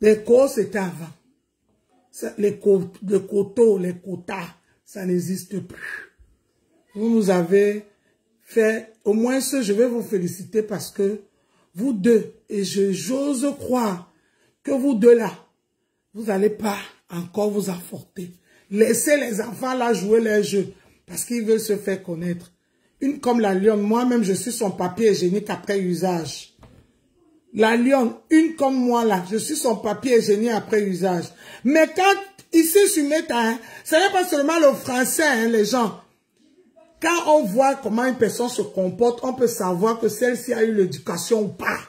Les cours, c'était avant. Les coteaux, les quotas, ça n'existe plus. Vous nous avez fait, au moins je vais vous féliciter parce que vous deux, et j'ose croire que vous deux là, vous n'allez pas encore vous affronter. Laissez les enfants là jouer leurs jeux parce qu'ils veulent se faire connaître. Une comme la lionne, moi-même je suis son papier hygiénique après usage. La lionne, une comme moi là, je suis son papier hygiénique après usage. Mais quand ici sur Meta, hein, ce n'est pas seulement le français, hein, les gens. Quand on voit comment une personne se comporte, on peut savoir que celle-ci a eu l'éducation ou pas.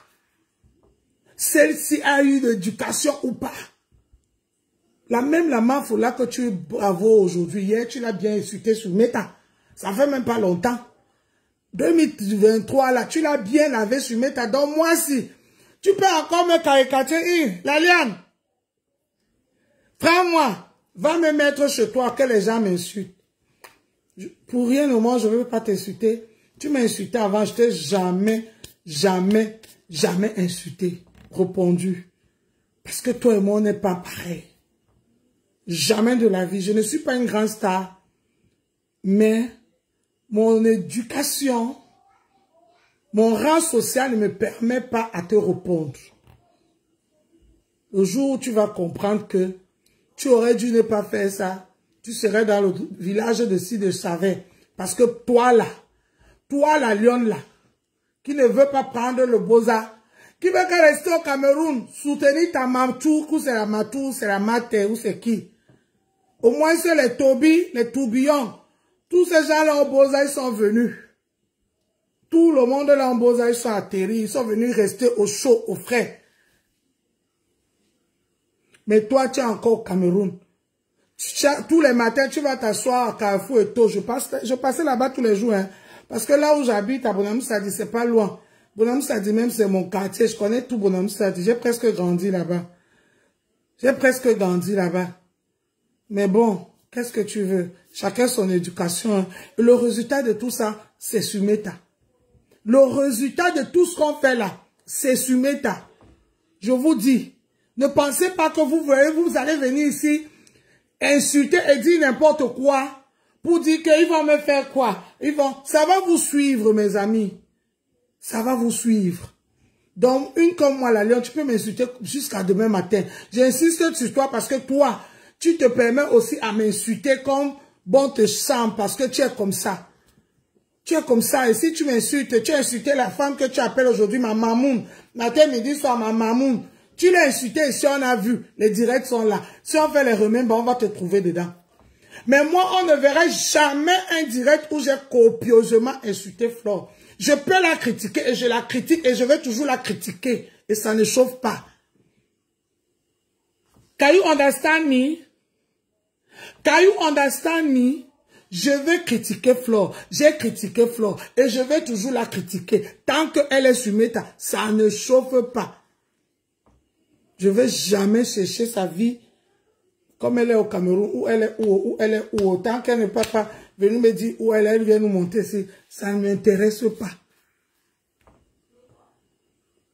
Celle-ci a eu l'éducation ou pas. La Mafoula que tu bravo aujourd'hui, hier tu l'as bien insulté sur Meta. Ça fait même pas longtemps. 2023 là, tu l'as bien lavé sur Meta. Donc moi si, tu peux encore me caricaturer, la liane. Prends-moi, va me mettre chez toi que les gens m'insultent. Pour rien au monde, je ne veux pas t'insulter. Tu m'as insulté avant, je t'ai jamais insulté, répondu. Parce que toi et moi, on n'est pas pareil. Jamais de la vie. Je ne suis pas une grande star. Mais mon éducation, mon rang social ne me permet pas à te répondre. Le jour où tu vas comprendre que tu aurais dû ne pas faire ça, tu serais dans le village de ci de Savet. Parce que toi la lionne là, qui ne veut pas prendre le Boza, qui veut que rester au Cameroun, soutenir ta Matour, ou c'est la Matour, c'est la Mater, ou c'est qui. Au moins c'est les Tobi, les Tourbillons. Tous ces gens-là au Boza, ils sont venus. Tout le monde là en Boza, ils sont atterris, ils sont venus rester au chaud, au frais. Mais toi, tu es encore au Cameroun. Tous les matins, tu vas t'asseoir à Carrefour et tout. Je passais là-bas tous les jours. Hein, parce que là où j'habite, à Bonham Sadi, c'est pas loin. Bonham Sadi même, c'est mon quartier. Je connais tout Bonham Sadi. J'ai presque grandi là-bas. Mais bon, qu'est-ce que tu veux? Chacun son éducation. Hein. Et le résultat de tout ça, c'est sur Meta. Le résultat de tout ce qu'on fait là, c'est sur Meta. Je vous dis, ne pensez pas que vous allez venir ici insulter et dire n'importe quoi pour dire qu'ils vont me faire quoi. Ça va vous suivre, mes amis. Ça va vous suivre. Donc, une comme moi, la lionne, tu peux m'insulter jusqu'à demain matin. J'insiste sur toi parce que toi, tu te permets aussi à m'insulter comme bon te semble parce que tu es comme ça. Tu es comme ça. Et si tu m'insultes, tu as insulté la femme que tu appelles aujourd'hui ma mamoun. Matin, midi, soir, ma mamoun. Tu l'as insulté et si on a vu, les directs sont là. Si on fait les remèdes, on va te trouver dedans. Mais moi, on ne verrait jamais un direct où j'ai copieusement insulté Flore. Je peux la critiquer et je la critique et je vais toujours la critiquer. Et ça ne chauffe pas. Can you understand me? Can you understand me? Je vais critiquer Flore. J'ai critiqué Flore et je vais toujours la critiquer. Tant qu'elle est sur Meta, ça ne chauffe pas. Je ne vais jamais chercher sa vie comme elle est au Cameroun, où elle est où. Autant qu'elle ne peut pas venir me dire où elle vient nous monter ici. Ça ne m'intéresse pas.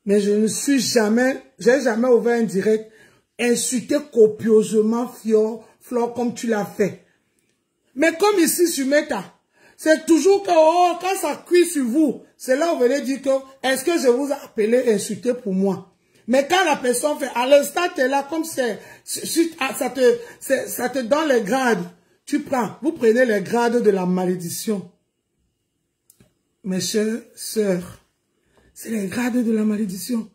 Mais je ne suis jamais, j'ai jamais ouvert un direct, insulté copieusement Flore comme tu l'as fait. Mais comme ici sur Meta, c'est toujours que quand ça cuit sur vous, c'est là où vous venez dire que est-ce que je vous ai appelé insulté pour moi? Mais quand la personne fait, à l'instant, tu es là, comme ça te donne les grades. Vous prenez les grades de la malédiction. Mes chères sœurs, c'est les grades de la malédiction.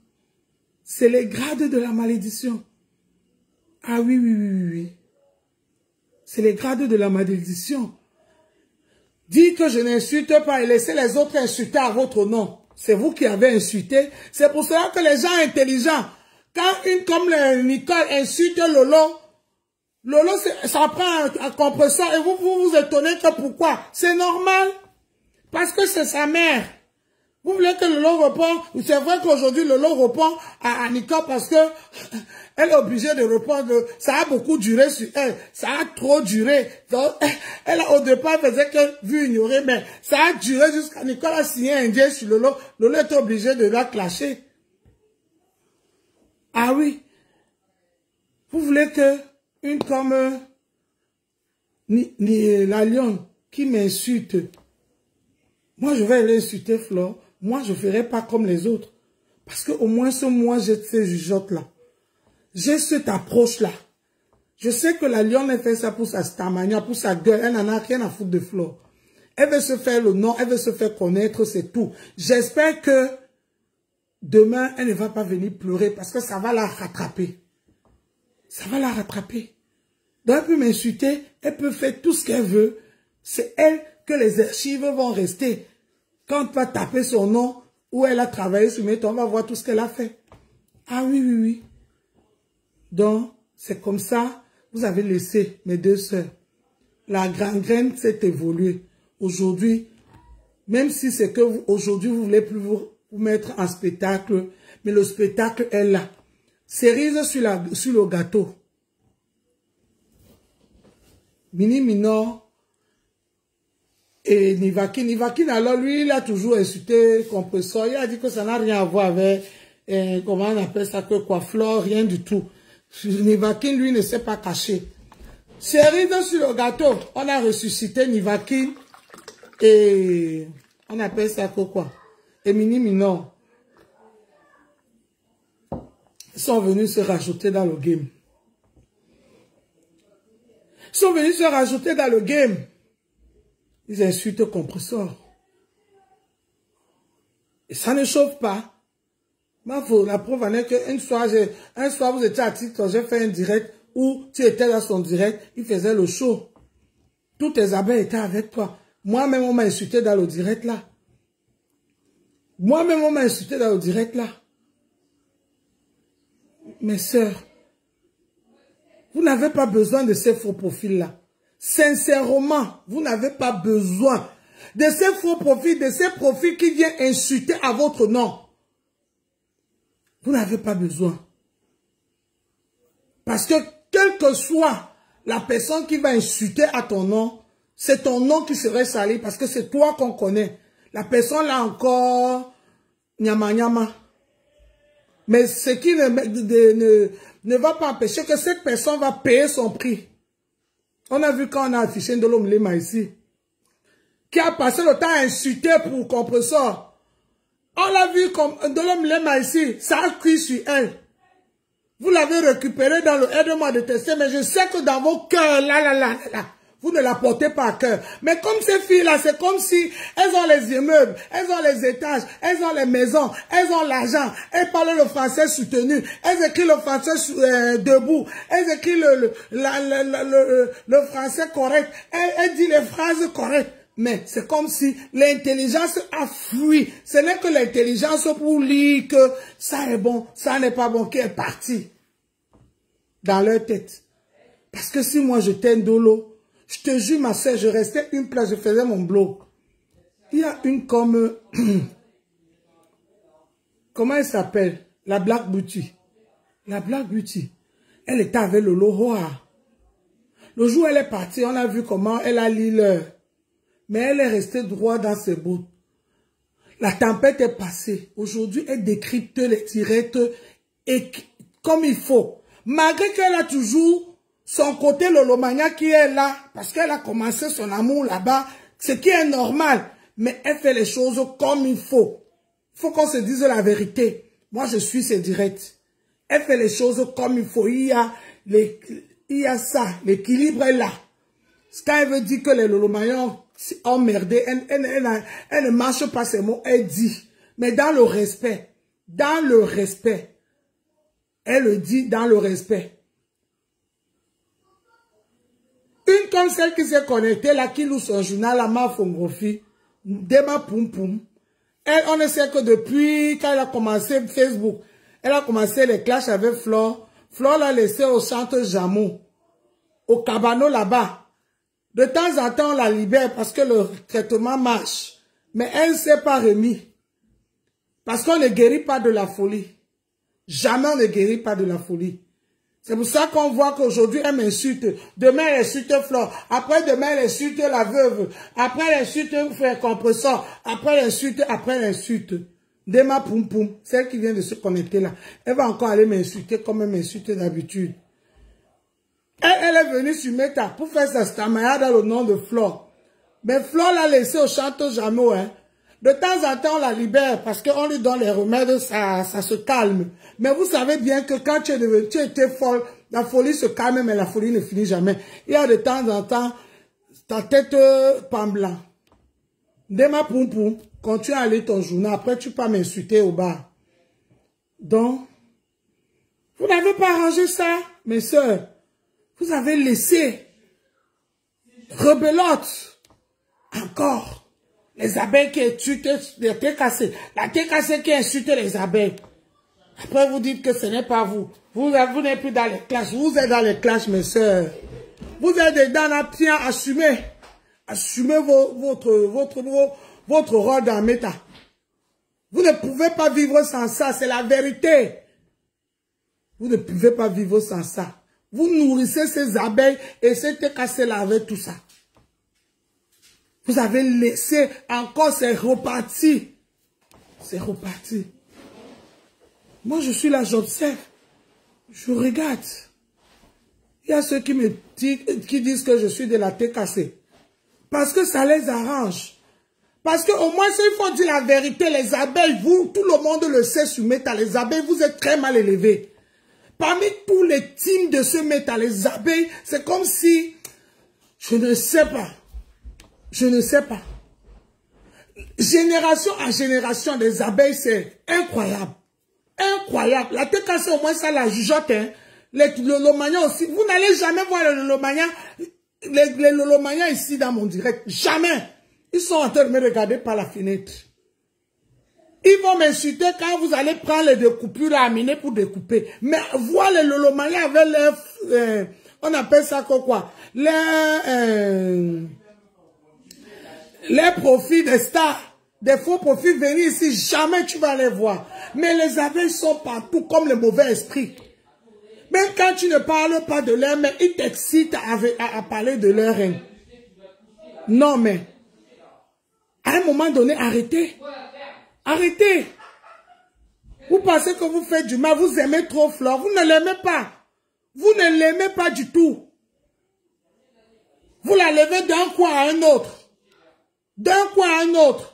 C'est les grades de la malédiction. Ah oui. C'est les grades de la malédiction. Dites que je n'insulte pas et laissez les autres insulter à votre nom. C'est vous qui avez insulté. C'est pour cela que les gens intelligents, quand une comme Nicole insulte Lolo, ça prend un compresseur et vous étonnez que pourquoi. C'est normal. Parce que c'est sa mère. Vous voulez que Lolo répond. C'est vrai qu'aujourd'hui Lolo répond à Nicole parce que elle est obligée de répondre. Ça a beaucoup duré sur elle. Ça a trop duré. Donc, elle au départ faisait que vu ignorer, mais ça a duré jusqu'à Nicole a signé un indien sur Lolo. Lolo était obligé de la clasher. Ah oui. Vous voulez que une comme la lionne qui m'insulte, moi je vais l'insulter, Flore. Moi je ne ferai pas comme les autres. Parce qu'au moins moi j'ai ces jugeotes-là. J'ai cette approche-là. Je sais que la lionne, elle fait ça pour sa stamania, pour sa gueule. Elle n'en a rien à foutre de Flore. Elle veut se faire le nom, elle veut se faire connaître, c'est tout. J'espère que demain, elle ne va pas venir pleurer parce que ça va la rattraper. Ça va la rattraper. Donc, elle peut m'insulter, elle peut faire tout ce qu'elle veut. C'est elle que les archives vont rester. Quand on va taper son nom, où elle a travaillé sur mes temps, on va voir tout ce qu'elle a fait. Ah oui, oui, oui. Donc, c'est comme ça, vous avez laissé mes deux sœurs. La grande graine s'est évoluée. Aujourd'hui, même si c'est que aujourd'hui vous voulez plus vous mettre en spectacle, mais le spectacle est là. Cerise sur le gâteau. Mini Minor et Nivakin. Nivakin, alors lui, il a toujours insulté Compressor. Il a dit que ça n'a rien à voir avec, comment on appelle ça, que quoi, Flore, rien du tout. Nivakin, lui, ne s'est pas caché. Cerise sur le gâteau. On a ressuscité Nivakin. Et on appelle ça quoi? Et Mini Minor. Ils sont venus se rajouter dans le game. Ils sont venus se rajouter dans le game. Ils insultent Compressor. Et ça ne chauffe pas. La preuve en est qu'un soir, vous étiez à titre, j'ai fait un direct où tu étais dans son direct, il faisait le show. Tous tes abeilles étaient avec toi. Moi-même, on m'a insulté dans le direct là. Moi-même, on m'a insulté dans le direct là. Mes sœurs, vous n'avez pas besoin de ces faux profils-là. Sincèrement, vous n'avez pas besoin de ces faux profils, de ces profils qui viennent insulter à votre nom. Vous n'avez pas besoin. Parce que quelle que soit la personne qui va insulter à ton nom, c'est ton nom qui serait sali parce que c'est toi qu'on connaît. La personne là encore, nyama nyama. Mais ce qui ne va pas empêcher que cette personne va payer son prix. On a vu quand on a affiché de l'homme Lema ici, qui a passé le temps à insulter pour Compressor. On l'a vu comme de l'homme Lema ici, ça a cuit sur elle. Vous l'avez récupéré dans le aide-moi de tester, mais je sais que dans vos cœurs, là, vous ne la portez pas à cœur. Mais comme ces filles-là, c'est comme si elles ont les immeubles, elles ont les étages, elles ont les maisons, elles ont l'argent, elles parlent le français soutenu, elles écrivent le français debout, elles écrivent le français correct, elles disent les phrases correctes. Mais c'est comme si l'intelligence a fui. Ce n'est que l'intelligence pour lire que ça est bon, ça n'est pas bon, qui est parti dans leur tête. Parce que si moi je t'aime dolo, je te jure ma soeur, je restais une place, je faisais mon blog. Il y a une comme... comment elle s'appelle? La Black Beauty. La Black Beauty. Elle était avec le Lohoa. Le jour où elle est partie, on a vu comment elle a lu l'heure. Mais elle est restée droite dans ses bottes. La tempête est passée. Aujourd'hui, elle décrypte les directs et comme il faut. Malgré qu'elle a toujours son côté Lolomania qui est là, parce qu'elle a commencé son amour là-bas, ce qui est normal. Mais elle fait les choses comme il faut. Il faut qu'on se dise la vérité. Moi, je suis ses directs. Elle fait les choses comme il faut. Il y a ça. L'équilibre est là. Quand elle veut dire que les Lolomagnons emmerdés, elle ne marche pas ses mots, elle dit. Mais dans le respect. Dans le respect. Elle le dit dans le respect. Une comme celle qui s'est connectée, là, qui loue son journal, la Mafongrophie, Dema Poum Poum. Elle, on ne sait que depuis, quand elle a commencé Facebook, elle a commencé les clashs avec Flore. Flore l'a laissé au centre Jameau, au Cabano là-bas. De temps en temps, on la libère parce que le traitement marche. Mais elle ne s'est pas remise. Parce qu'on ne guérit pas de la folie. Jamais on ne guérit pas de la folie. C'est pour ça qu'on voit qu'aujourd'hui, elle m'insulte. Demain, elle insulte Flore. Après, demain, elle insulte la veuve. Après, elle insulte Frère Compressor. Après, elle insulte. Dema Poum Poum, celle qui vient de se connecter là. Elle va encore aller m'insulter comme elle m'insulte d'habitude. Elle est venue sur Meta pour faire sa stamayade dans le nom de Flore. Mais Flore l'a laissé au château Jameau. Hein. De temps en temps, on la libère parce qu'on lui donne les remèdes, ça se calme. Mais vous savez bien que quand tu étais folle, la folie se calme, mais la folie ne finit jamais. Il y a de temps en temps, ta tête pan blanc. Dema poum poum, continue à lire ton journal. Après, tu peux m'insulter au bar. Donc, vous n'avez pas arrangé ça, mes soeurs. Vous avez laissé rebelote encore. Les abeilles qui insultent les TKC. La TKC qui insulte les abeilles. Après, vous dites que ce n'est pas vous. Vous n'êtes plus dans les classes. Vous êtes dans les classes, mes soeurs. Vous êtes dans la tiens, assumez. Assumez votre rôle dans Meta. Vous ne pouvez pas vivre sans ça. C'est la vérité. Vous ne pouvez pas vivre sans ça. Vous nourrissez ces abeilles et ces TKC-là avec tout ça. Vous avez laissé, encore c'est reparti. C'est reparti. Moi, je suis là, j'observe. Je regarde. Il y a ceux qui disent que je suis de la TKC. Parce que ça les arrange. Parce qu'au moins, il faut dire la vérité. Les abeilles, vous, tout le monde le sait sur Meta. Les abeilles, vous êtes très mal élevés. Parmi tous les teams de ce Meta, les abeilles, c'est comme si... Je ne sais pas. Je ne sais pas. Génération en génération des abeilles, c'est incroyable. Incroyable. La TKC, au moins, ça la jugeote. Hein. Le Lolomagnan aussi. Vous n'allez jamais voir le Lolomagnan. Les Lolomagnans ici dans mon direct. Jamais. Ils sont en train de me regarder par la fenêtre. Ils vont m'insulter quand vous allez prendre les découpures à amener pour découper. Mais voir les Lolomagnans avec leur... on appelle ça quoi? Les profits des stars, des faux profits venir ici, jamais tu vas les voir. Mais les abeilles sont partout comme le mauvais esprit. Même quand tu ne parles pas de leur mais ils t'excitent à parler de leur reine. Non mais, à un moment donné, arrêtez. Arrêtez. Vous pensez que vous faites du mal, vous aimez trop Flore, vous ne l'aimez pas. Vous ne l'aimez pas du tout. Vous la levez d'un coin à un autre. D'un coin à un autre.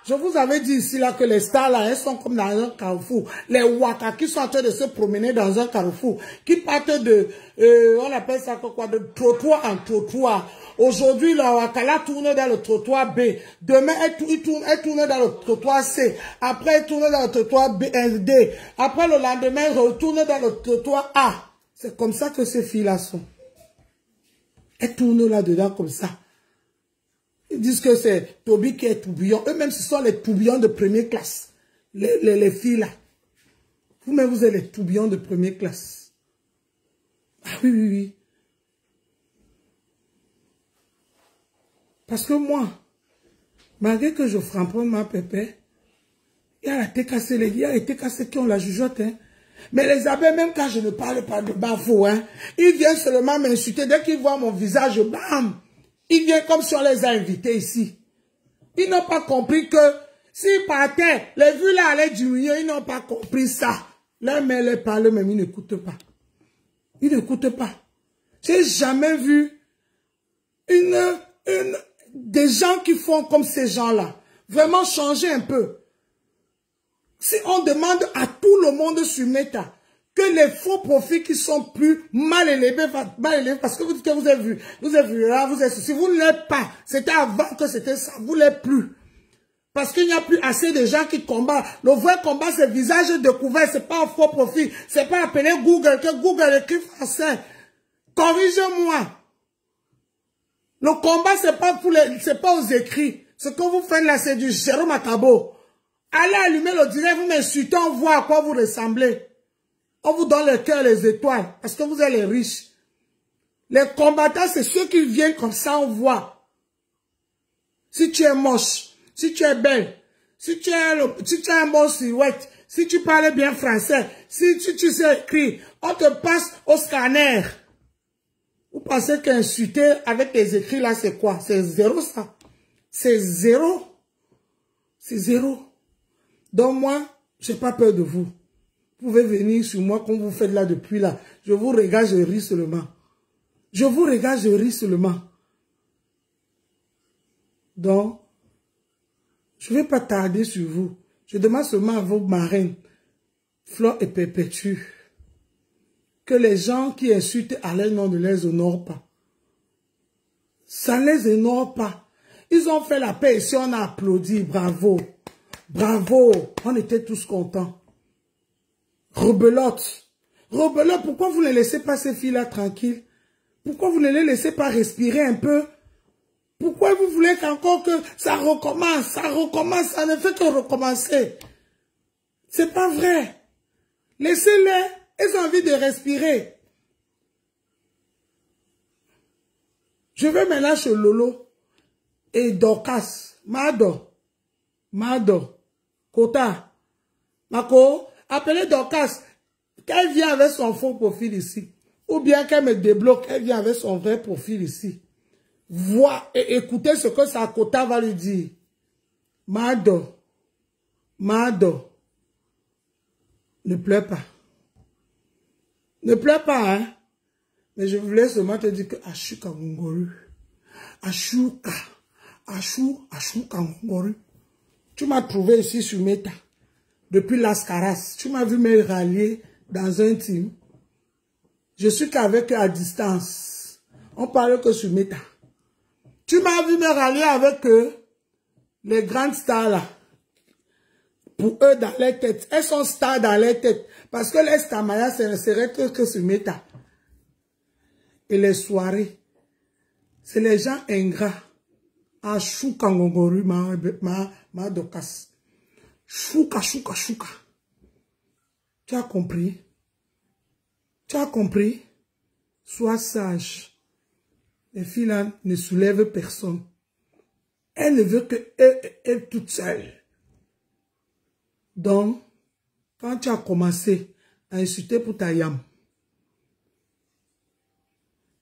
Je vous avais dit ici là que les stars là, elles sont comme dans un carrefour. Les waka qui sont en train de se promener dans un carrefour. Qui partent de, on appelle ça quoi, de trottoir en trottoir. Aujourd'hui, la waka là tourne dans le trottoir B. Demain, elle tourne dans le trottoir C. Après, elle tourne dans le trottoir B, D. Après, le lendemain, elle retourne dans le trottoir A. C'est comme ça que ces filles-là sont. Elles tournent là-dedans comme ça. Ils disent que c'est Toby qui est tourbillon. Eux-mêmes, ce sont les tourbillons de première classe. Les filles là. Vous-même, vous êtes les tourbillons de première classe. Ah oui, oui, oui. Parce que moi, malgré que je frappe ma pépé, il y a la TKC, il y a les TKC qui ont la jugeote. Hein. Mais les abeilles, même quand je ne parle pas de bafou, hein, ils viennent seulement m'insulter. Dès qu'ils voient mon visage, bam! Ils viennent comme si on les a invités ici. Ils n'ont pas compris que s'ils partaient, les vues là allaient diminuer, ils n'ont pas compris ça. Leur mère les parle, même ils n'écoutent pas. Ils n'écoutent pas. J'ai jamais vu des gens qui font comme ces gens-là. Vraiment changer un peu. Si on demande à tout le monde sur Meta que les faux profits qui sont plus mal élevés, parce que vous avez vu, là, vous êtes, si vous ne l'êtes pas, c'était avant que c'était ça, vous ne l'êtes plus. Parce qu'il n'y a plus assez de gens qui combattent. Le vrai combat, c'est visage découvert, c'est pas un faux profit. C'est pas appeler Google, que Google écrit français. Corrigez-moi. Le combat, c'est pas aux écrits. Ce que vous faites là, c'est du Jérôme Akabo. Allez allumer le direct, vous m'insultez, on voit à quoi vous ressemblez. On vous donne le cœur, les étoiles, parce que vous êtes les riches. Les combattants, c'est ceux qui viennent comme ça, on voit. Si tu es moche, si tu es belle, si tu as un bon silhouette, si tu parles bien français, si tu sais écrire, on te passe au scanner. Vous pensez qu'insulter avec les écrits là, c'est quoi? C'est zéro ça. C'est zéro. C'est zéro. Donc moi, je n'ai pas peur de vous. Vous pouvez venir sur moi comme vous faites là depuis là. Je vous regarde, je ris seulement. Je vous regarde, je ris seulement. Donc, je ne vais pas tarder sur vous. Je demande seulement à vos marraines, Flore et Perpétue, que les gens qui insultent à leur nom ne les honorent pas. Ça ne les honore pas. Ils ont fait la paix ici, on a applaudi, bravo. Bravo, on était tous contents. Rebelote. Rebelote, pourquoi vous ne laissez pas ces filles-là tranquilles? Pourquoi vous ne les laissez pas respirer un peu? Pourquoi vous voulez qu'encore que ça recommence, ça ne fait que recommencer? C'est pas vrai. Laissez-les, ils ont envie de respirer. Je vais maintenant chez Lolo et Dorcas, Mado, Kota, Mako, appelez Dorcas, qu'elle vienne avec son faux profil ici. Ou bien qu'elle me débloque, elle vient avec son vrai profil ici. Vois et écoutez ce que sa Kota va lui dire. Mado, ne pleure pas. Ne pleure pas, hein. Mais je voulais seulement te dire que Ashuka Ngongolu. Ashuka Ngongolu. Tu m'as trouvé ici sur Meta. Depuis Lascaras. Tu m'as vu me rallier dans un team. Je suis qu'avec eux à distance. On parle que sur Meta. Tu m'as vu me rallier avec eux. Les grandes stars là. Pour eux dans les têtes. Elles sont stars dans les têtes. Parce que les Stamaya ne seraient que sur Meta. Et les soirées, c'est les gens ingrats. Ah, chouka ngongori, ma dokas. Chouka. Tu as compris? Tu as compris? Sois sage. Les filles là ne soulèvent personne. Elle ne veut que elle toute seule. Donc, quand tu as commencé à insulter pour ta yam,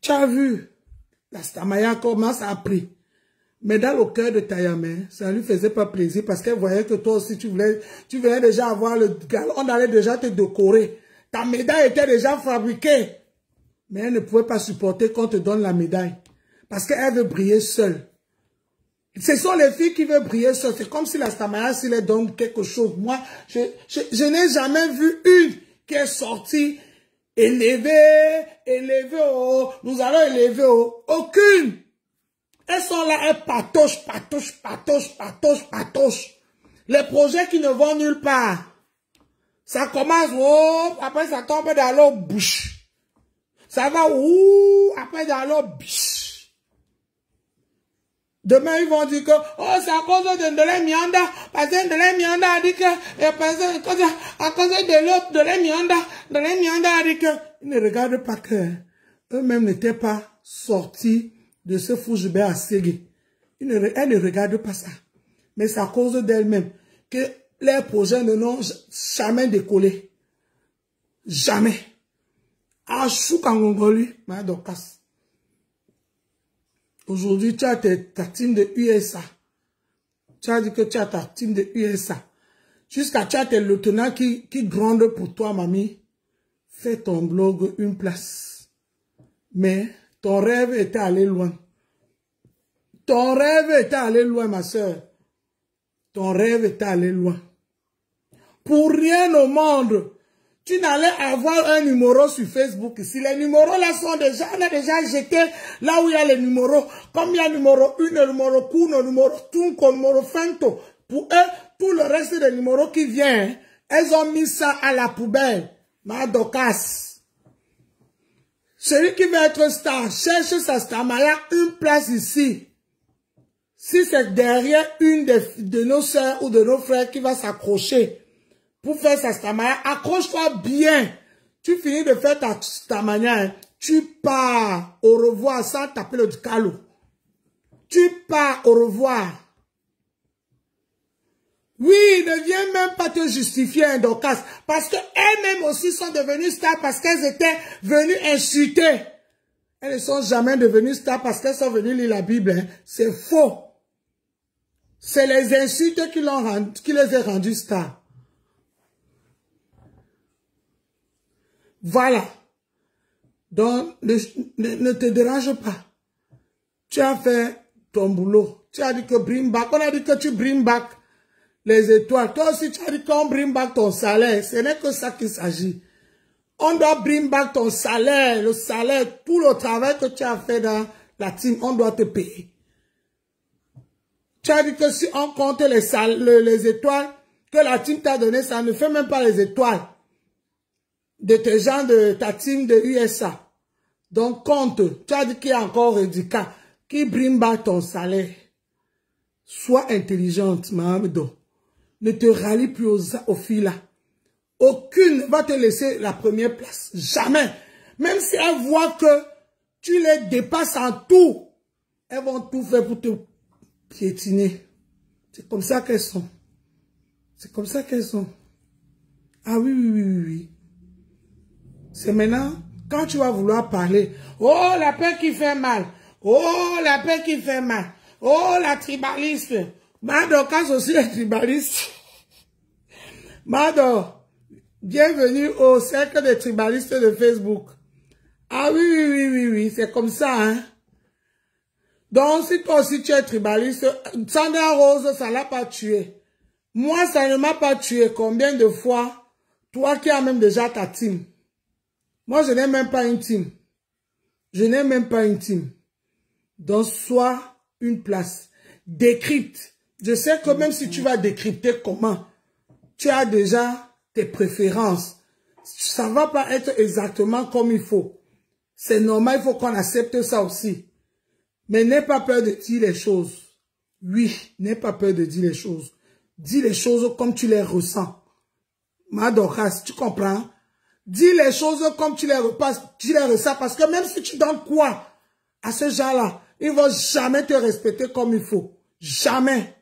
tu as vu, la Stamaya comment ça a pris. Mais dans le cœur de ta yam, ça ne lui faisait pas plaisir parce qu'elle voyait que toi aussi tu venais déjà avoir le galon, on allait déjà te décorer. Ta médaille était déjà fabriquée. Mais elle ne pouvait pas supporter qu'on te donne la médaille. Parce qu'elle veut briller seule. Ce sont les filles qui veulent briller seules. C'est comme si la Stamaya s'il leur donne quelque chose. Moi, je n'ai jamais vu une qui est sortie élevée, oh, nous allons élever, oh. Aucune. Elles sont là, elles patauchent. Les projets qui ne vont nulle part. Ça commence, oh, après ça tombe dans l'eau bouche. Ça va, ouh, après dans l'eau biche. Demain, ils vont dire que, oh, c'est à cause de Ndele Mianda. Parce que Ndele Mianda a dit que, à cause de Ndele Mianda a dit que, ils ne regardent pas que, eux-mêmes n'étaient pas sortis de ce fougibé à Ségué. Elles ne regardent pas ça. Mais c'est à cause d'elles-mêmes que les projets ne n'ont jamais décollé. Jamais. À Choukangongoli, ma Dorcas. Aujourd'hui, tu as ta team de USA. Tu as dit que tu as ta team de USA. Jusqu'à tu as tes lieutenants qui grondent pour toi, mamie. Fais ton blog une place. Mais ton rêve était allé loin. Ton rêve était allé loin, ma soeur. Ton rêve était allé loin. Pour rien au monde, tu n'allais avoir un numéro sur Facebook. Si les numéros là sont déjà, on a déjà jeté là où il y a les numéros. Comme il y a le numéro 1, le numéro Kuno, le numéro Tunko, le numéro Fento. Pour eux, tout le reste des numéros qui viennent, elles ont mis ça à la poubelle. Ma Dorcas. Celui qui veut être star, cherche sa star. Mais il y a une place ici. Si c'est derrière une de nos soeurs ou de nos frères qui va s'accrocher pour faire sa stamania, accroche-toi bien. Tu finis de faire ta stamania, tu pars au revoir sans taper le calot. Tu pars au revoir. Oui, ne viens même pas te justifier un Dorcas. Parce qu'elles-mêmes aussi sont devenues stars parce qu'elles étaient venues insulter. Elles ne sont jamais devenues stars parce qu'elles sont venues lire la Bible. Hein. C'est faux. C'est les insultes qui les ont rendues stars. Voilà. Donc, ne te dérange pas. Tu as fait ton boulot. Tu as dit que bring back. On a dit que tu bring back les étoiles. Toi aussi, tu as dit qu'on bring back ton salaire. Ce n'est que ça qu'il s'agit. On doit bring back ton salaire. Le salaire, tout le travail que tu as fait dans la team, on doit te payer. Tu as dit que si on compte les étoiles que la team t'a donné, ça ne fait même pas les étoiles de tes gens de ta team de USA. Donc, compte. Tu as dit qu'il y a encore Redika qui bring back ton salaire. Sois intelligente, Mahamdo. Ne te rallie plus aux filles là. Aucune ne va te laisser la première place. Jamais. Même si elles voient que tu les dépasses en tout, elles vont tout faire pour te piétiner. C'est comme ça qu'elles sont. C'est comme ça qu'elles sont. Ah oui, oui, oui, oui, oui. C'est maintenant, quand tu vas vouloir parler, oh, la paix qui fait mal. Oh, la paix qui fait mal. Oh, la tribaliste. Mado, quand je suis tribaliste. Mado, bienvenue au cercle des tribalistes de Facebook. Ah oui, oui, oui, oui, oui, c'est comme ça, hein. Donc, si toi aussi tu es tribaliste, Sandra Rose, ça l'a pas tué. Moi, ça ne m'a pas tué. Combien de fois, toi qui as même déjà ta team. Moi, je n'ai même pas une team. Je n'ai même pas une team. Donc, sois une place. Décrypte. Je sais que même si tu vas décrypter comment, tu as déjà tes préférences. Ça ne va pas être exactement comme il faut. C'est normal, il faut qu'on accepte ça aussi. Mais n'aie pas peur de dire les choses. Oui, n'aie pas peur de dire les choses. Dis les choses comme tu les ressens. Madoras, tu comprends? Dis les choses comme tu les ressens. Parce que même si tu donnes quoi à ce genre-là, ils ne vont jamais te respecter comme il faut. Jamais.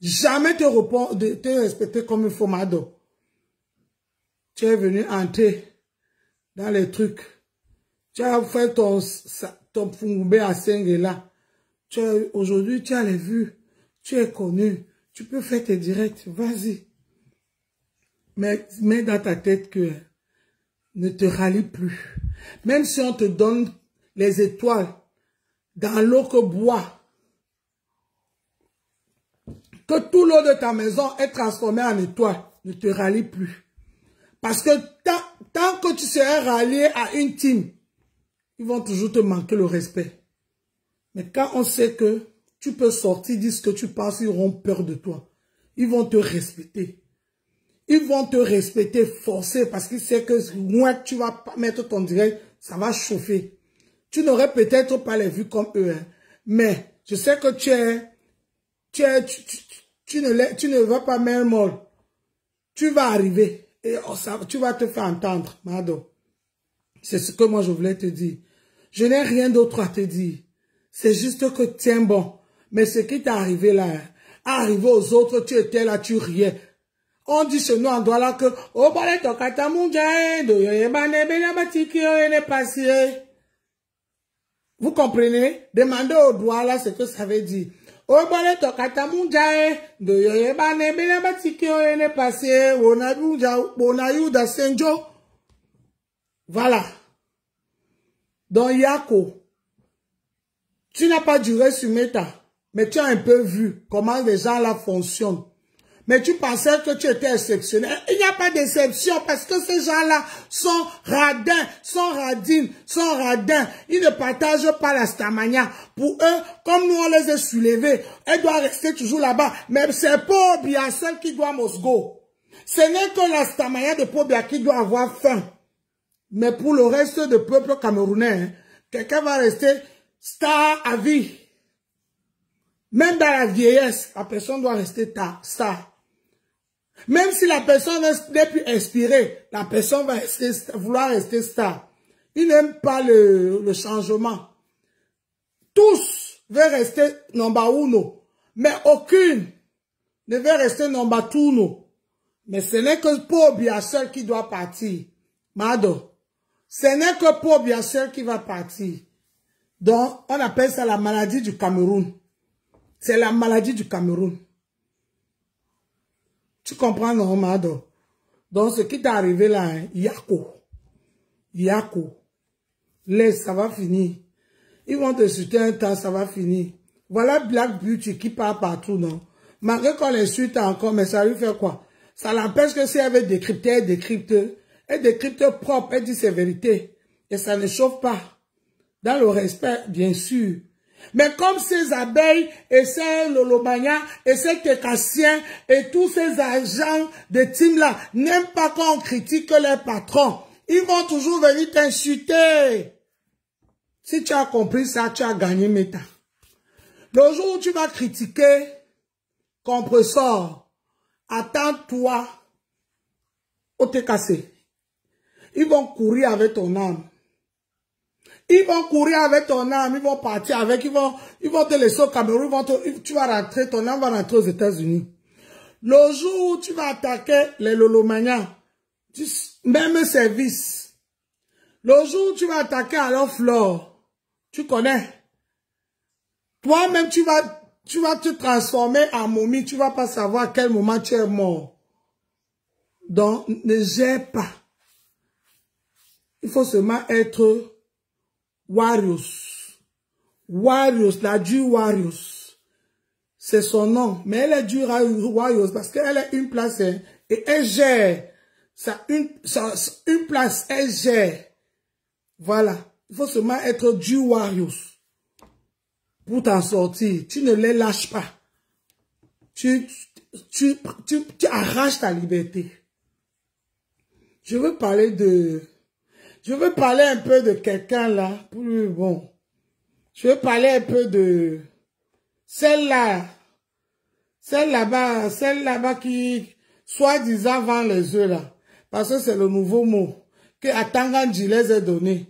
Jamais te respecter comme il faut, Mado. Tu es venu entrer dans les trucs. Tu as fait ton fungoubé à Sengela. Aujourd'hui, tu as les vues. Tu es connu. Tu peux faire tes directs. Vas-y. Mais mets dans ta tête que ne te rallie plus. Même si on te donne les étoiles dans l'eau que bois, que tout l'eau de ta maison est transformée en étoile, ne te rallie plus. Parce que tant que tu seras rallié à une team, ils vont toujours te manquer le respect. Mais quand on sait que tu peux sortir, dire ce que tu penses, ils auront peur de toi. Ils vont te respecter. Ils vont te respecter forcé parce qu'ils savent que moi, tu vas pas mettre ton direct, ça va chauffer. Tu n'aurais peut-être pas les vues comme eux, hein, mais je sais que tu ne vas pas même molle. Tu vas arriver et tu vas te faire entendre, Mado. C'est ce que moi je voulais te dire. Je n'ai rien d'autre à te dire. C'est juste que tiens bon. Mais ce qui t'est arrivé là, arrivé aux autres, tu étais là, tu riais. On dit chez nous en Douala que oh balé to katamunja do yebane benabatiki est passé. Vous comprenez? Demandez au Douala ce que ça veut dire. Oh balé to katamunja do yebane benabatiki est passé. Onayuda Senjo. Voilà. Donc Yako, tu n'as pas duré sur Meta, mais tu as un peu vu comment les gens là fonctionnent. Mais tu pensais que tu étais exceptionnel. Il n'y a pas d'exception parce que ces gens-là sont radins, sont radines, sont radins. Ils ne partagent pas la stamania. Pour eux, comme nous on les a soulevés, elles doivent rester toujours là-bas. Mais c'est Pobia seul qui doit Mosgo. Ce n'est que la stamania de Pobia qui doit avoir faim. Mais pour le reste du peuple camerounais, hein, quelqu'un va rester star à vie. Même dans la vieillesse, la personne doit rester star. Même si la personne n'est plus inspirée, la personne va vouloir rester star. Ils n'aiment pas le changement. Tous veulent rester number uno, mais aucune ne veut rester number two. Mais ce n'est que Pobia seul qui doit partir. Mado, ce n'est que Pobia seul qui va partir. Donc, on appelle ça la maladie du Cameroun. C'est la maladie du Cameroun. Tu comprends, non, Mado? Donc, ce qui t'est arrivé là, hein, Yako. Yako. Laisse, ça va finir. Ils vont te insulter un temps, ça va finir. Voilà Black Beauty qui part partout, non? Malgré qu'on l'insulte encore, mais ça lui fait quoi? Ça l'empêche que si elle veut décrypter, elle décrypte. Elle décrypte propre, elle dit ses vérités. Et ça ne chauffe pas. Dans le respect, bien sûr. Mais comme ces abeilles et ces lolomania et ces técassiens et tous ces agents de team-là n'aiment pas quand on critique leur patron, ils vont toujours venir t'insulter. Si tu as compris ça, tu as gagné méta. Le jour où tu vas critiquer compresseur, attends-toi au TKC. Ils vont courir avec ton âme. Ils vont courir avec ton âme, ils vont partir avec, ils vont te laisser au Cameroun, tu vas rentrer, ton âme va rentrer aux États-Unis. Le jour où tu vas attaquer les lolomanias, même service. Le jour où tu vas attaquer à leur flore, tu connais. Toi-même, tu vas te transformer en momie, tu vas pas savoir à quel moment tu es mort. Donc, ne gère pas. Il faut seulement être Warriors. Warriors, la dure Warriors. C'est son nom. Mais elle est dure Warriors parce qu'elle est une place et elle gère. Une place, elle gère. Voilà. Il faut seulement être dure Warriors. Pour t'en sortir. Tu ne les lâches pas. Tu arraches ta liberté. Je veux parler un peu de quelqu'un là. Bon. Je veux parler un peu de celle-là. Celle là-bas qui, soi-disant, vend les œufs là. Parce que c'est le nouveau mot que Atangandji les a donné.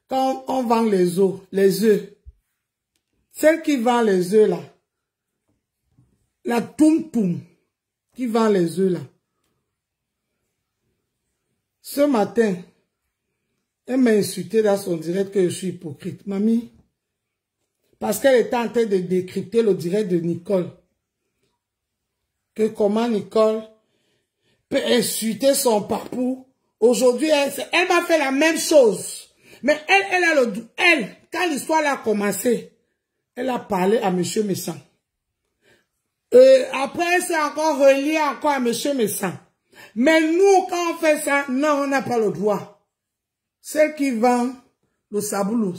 Quand on vend les œufs. Celle qui vend les œufs là. La Toum qui vend les œufs là. Ce matin, elle m'a insulté dans son direct que je suis hypocrite. Mamie, parce qu'elle était en train de décrypter le direct de Nicole. Que comment Nicole peut insulter son papou. Aujourd'hui, elle m'a fait la même chose. Mais elle, quand l'histoire a commencé, elle a parlé à M. Messan. Après, elle s'est encore reliée encore à M. Messan. Mais nous, quand on fait ça, non, on n'a pas le droit. Celle qui vend le saboulou,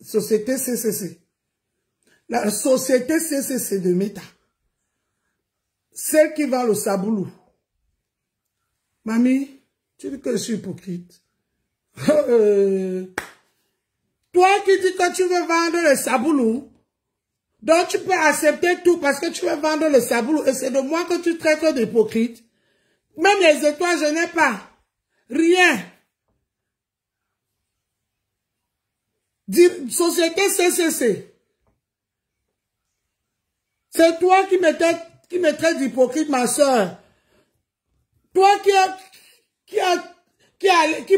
société CCC. La société CCC de Meta. Celle qui vend le saboulou. Mamie, tu dis que je suis hypocrite. Toi qui dis que tu veux vendre le saboulou, donc tu peux accepter tout parce que tu veux vendre le saboulou et c'est de moi que tu traites d'hypocrite. Même les étoiles, je n'ai pas. Rien. Société CCC. C'est toi qui me traite d'hypocrite, ma soeur. Toi qui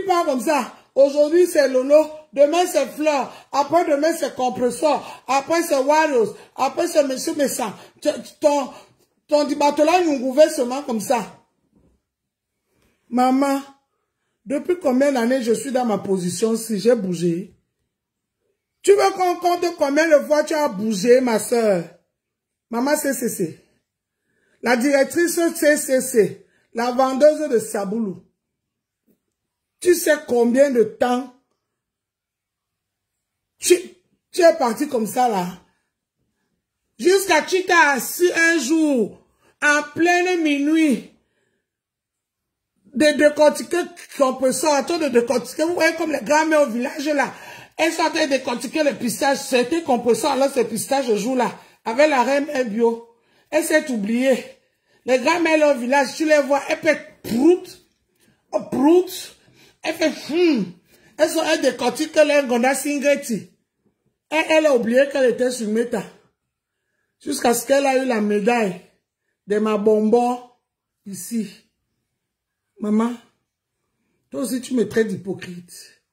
parle comme ça. Aujourd'hui, c'est Lolo. Demain, c'est Fleur. Après, demain, c'est Compresseur. Après, c'est Warriors. Après, c'est Monsieur Messan. Ton dibattola nous gouvernement comme ça. Maman, depuis combien d'années je suis dans ma position si j'ai bougé? Tu veux qu'on compte combien de fois tu as bougé, ma soeur? Maman CCC. La directrice CCC. La vendeuse de saboulou. Tu sais combien de temps tu es parti comme ça là? Jusqu'à tu t'es assis un jour, en pleine minuit, de décortiquer compresseur, en train de décortiquer, vous voyez comme les grands-mères au village là, elles sont en train de décortiquer le pistage, c'était compresseur, alors ce pistage le jour là, avec la reine et bio. Elle s'est oubliée. Les grands-mères au village, tu les vois, elles fait prout, elle fait elles décortiquent les gondas singreti. Elle a oublié qu'elle était sur Meta. Jusqu'à ce qu'elle a eu la médaille de ma bonbon ici. Maman, toi aussi tu me traites d'hypocrite.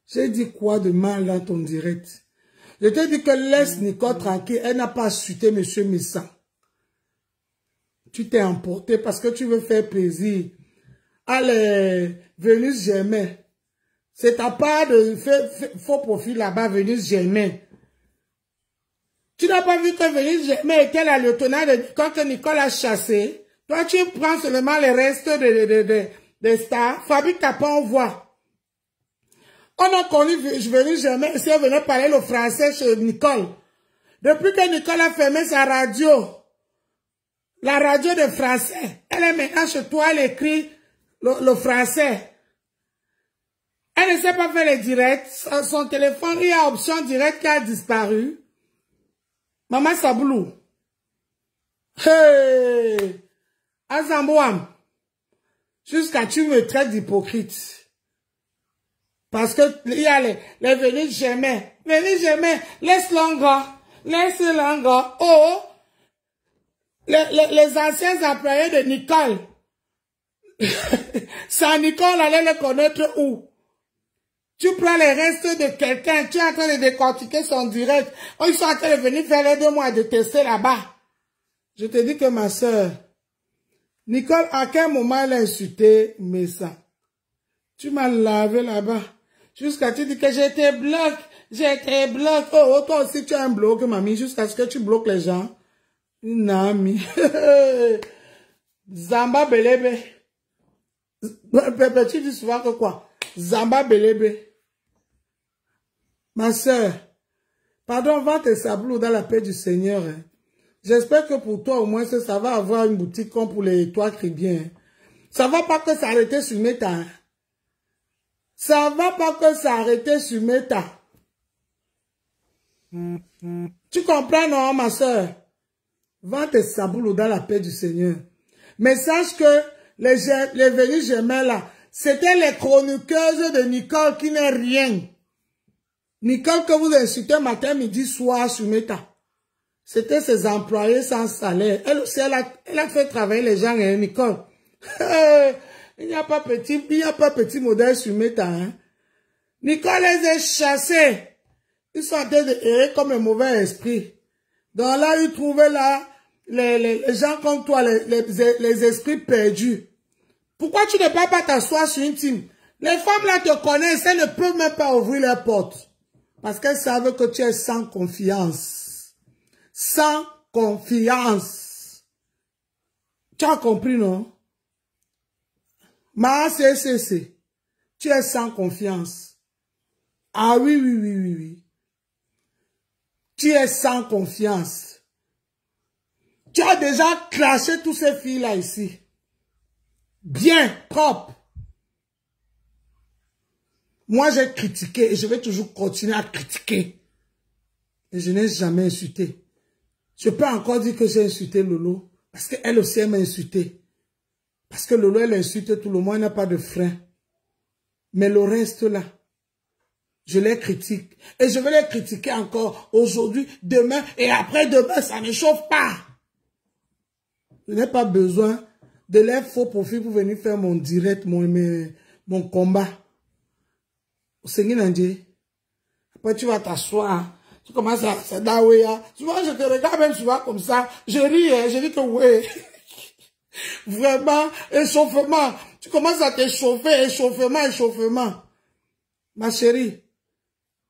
J'ai dit quoi de mal dans ton direct? Je t'ai dit que laisse Nicole tranquille, elle n'a pas insulté M. Messan. Tu t'es emporté parce que tu veux faire plaisir à les Vénus Germain. C'est ta part de faux profil là-bas, Venise Germain. Tu n'as pas vu que Venise Germain était la lieutenant de quand Nicole a chassé. Toi, tu prends seulement les restes des stars. Fabrique ta part, on voit. On a connu Venise Germain si on venait parler le français chez Nicole. Depuis que Nicole a fermé sa radio, la radio de français, elle est maintenant chez toi, elle écrit le français. Elle ne sait pas faire les directs. Son téléphone, il y a option direct qui a disparu. Maman Saboulou. Hey! Azambouam. Jusqu'à tu me traites d'hypocrite. Parce que il y a les Venise Germain. Venise Germain, laisse l'ango. Laisse l'ango. Oh! Les anciens employés de Nicole. Sans Nicole, allait les connaître où? Tu prends les restes de quelqu'un, tu es en train de décortiquer son direct. Oh, ils sont en train de venir faire les 2 mois de tester là-bas. Je te dis que ma soeur, Nicole, à quel moment elle a insulté Messa? Tu m'as lavé là-bas. Jusqu'à tu dis que j'étais bloqué. Oh, toi aussi tu as un bloc, mamie, jusqu'à ce que tu bloques les gens. Une amie. Zamba Belebe. Tu dis souvent que quoi? Zamba Belebe. Ma soeur, pardon, va te saboulou dans la paix du Seigneur. Hein. J'espère que pour toi, au moins, ça va avoir une boutique comme pour les toits chrétiens. Ça va pas que s'arrêter sur Meta. Hein. Ça va pas que s'arrêter sur Meta. Tu comprends, non, ma soeur? Va te saboulou dans la paix du Seigneur. Mais sache que les Venise Germain là, c'était les chroniqueuses de Nicole qui n'est rien. Nicole que vous insultez matin, midi, soir sur Meta. C'était ses employés sans salaire. Elle aussi, elle a fait travailler les gens, hein, Nicole. Il n'y a pas petit modèle sur Meta, hein. Nicole les a chassés. Ils sont en train de errer comme un mauvais esprit. Donc là, ils trouvaient là, les gens comme toi, les esprits perdus. Pourquoi tu ne peux pas t'asseoir sur une team? Les femmes là te connaissent, elles ne peuvent même pas ouvrir leurs portes. Parce qu'elles savent que tu es sans confiance. Sans confiance. Tu as compris, non? Ma CCC. Tu es sans confiance. Ah oui. Tu es sans confiance. Tu as déjà clashé tous ces filles-là ici. Bien, propre. Moi, j'ai critiqué et je vais toujours continuer à critiquer. Et je n'ai jamais insulté. Je peux encore dire que j'ai insulté Lolo. Parce qu'elle aussi, elle m'a insulté. Parce que Lolo, elle insulte tout le monde, elle n'a pas de frein. Mais le reste là, je les critique. Et je vais les critiquer encore aujourd'hui, demain et après-demain, ça ne chauffe pas. Je n'ai pas besoin de leurs faux profils pour venir faire mon direct, mon combat. Après, tu vas t'asseoir. Tu commences à souvent, je te regarde même souvent comme ça. Je ris, hein, je dis que oui. Vraiment, échauffement. Tu commences à t'échauffer, échauffement. Ma chérie,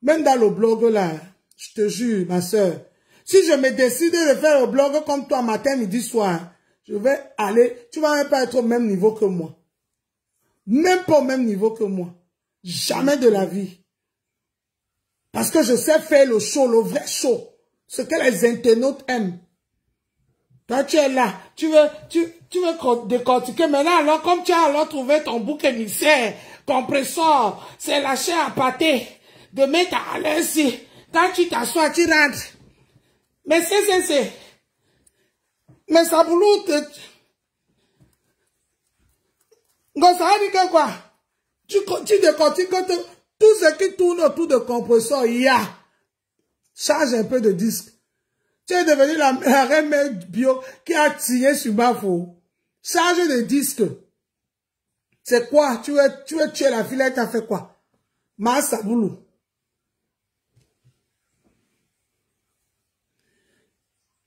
même dans le blog là, je te jure, ma soeur, si je me décide de faire le blog comme toi, matin, midi, soir, je vais aller, tu vas même pas être au même niveau que moi. Même pas au même niveau que moi. Jamais de la vie. Parce que je sais faire le show, le vrai show. Ce que les internautes aiment. Toi, tu es là. Tu veux décortiquer. Maintenant, alors, comme tu as alors trouvé ton bouc émissaire, compresseur, c'est la chair à pâté, de mettre à l'aise. Quand tu t'assois, tu rentres. Mais c'est. Mais ça boulot te... Donc, ça veut dire que quoi? Tu décortiques tout ce qui tourne autour de compresseur, change un peu de disque. Tu es devenu la reine bio qui a tiré sur ma faux. Change de disque. C'est quoi? Tu veux tuer la fille, elle t'a fait quoi? Ma Saboulou.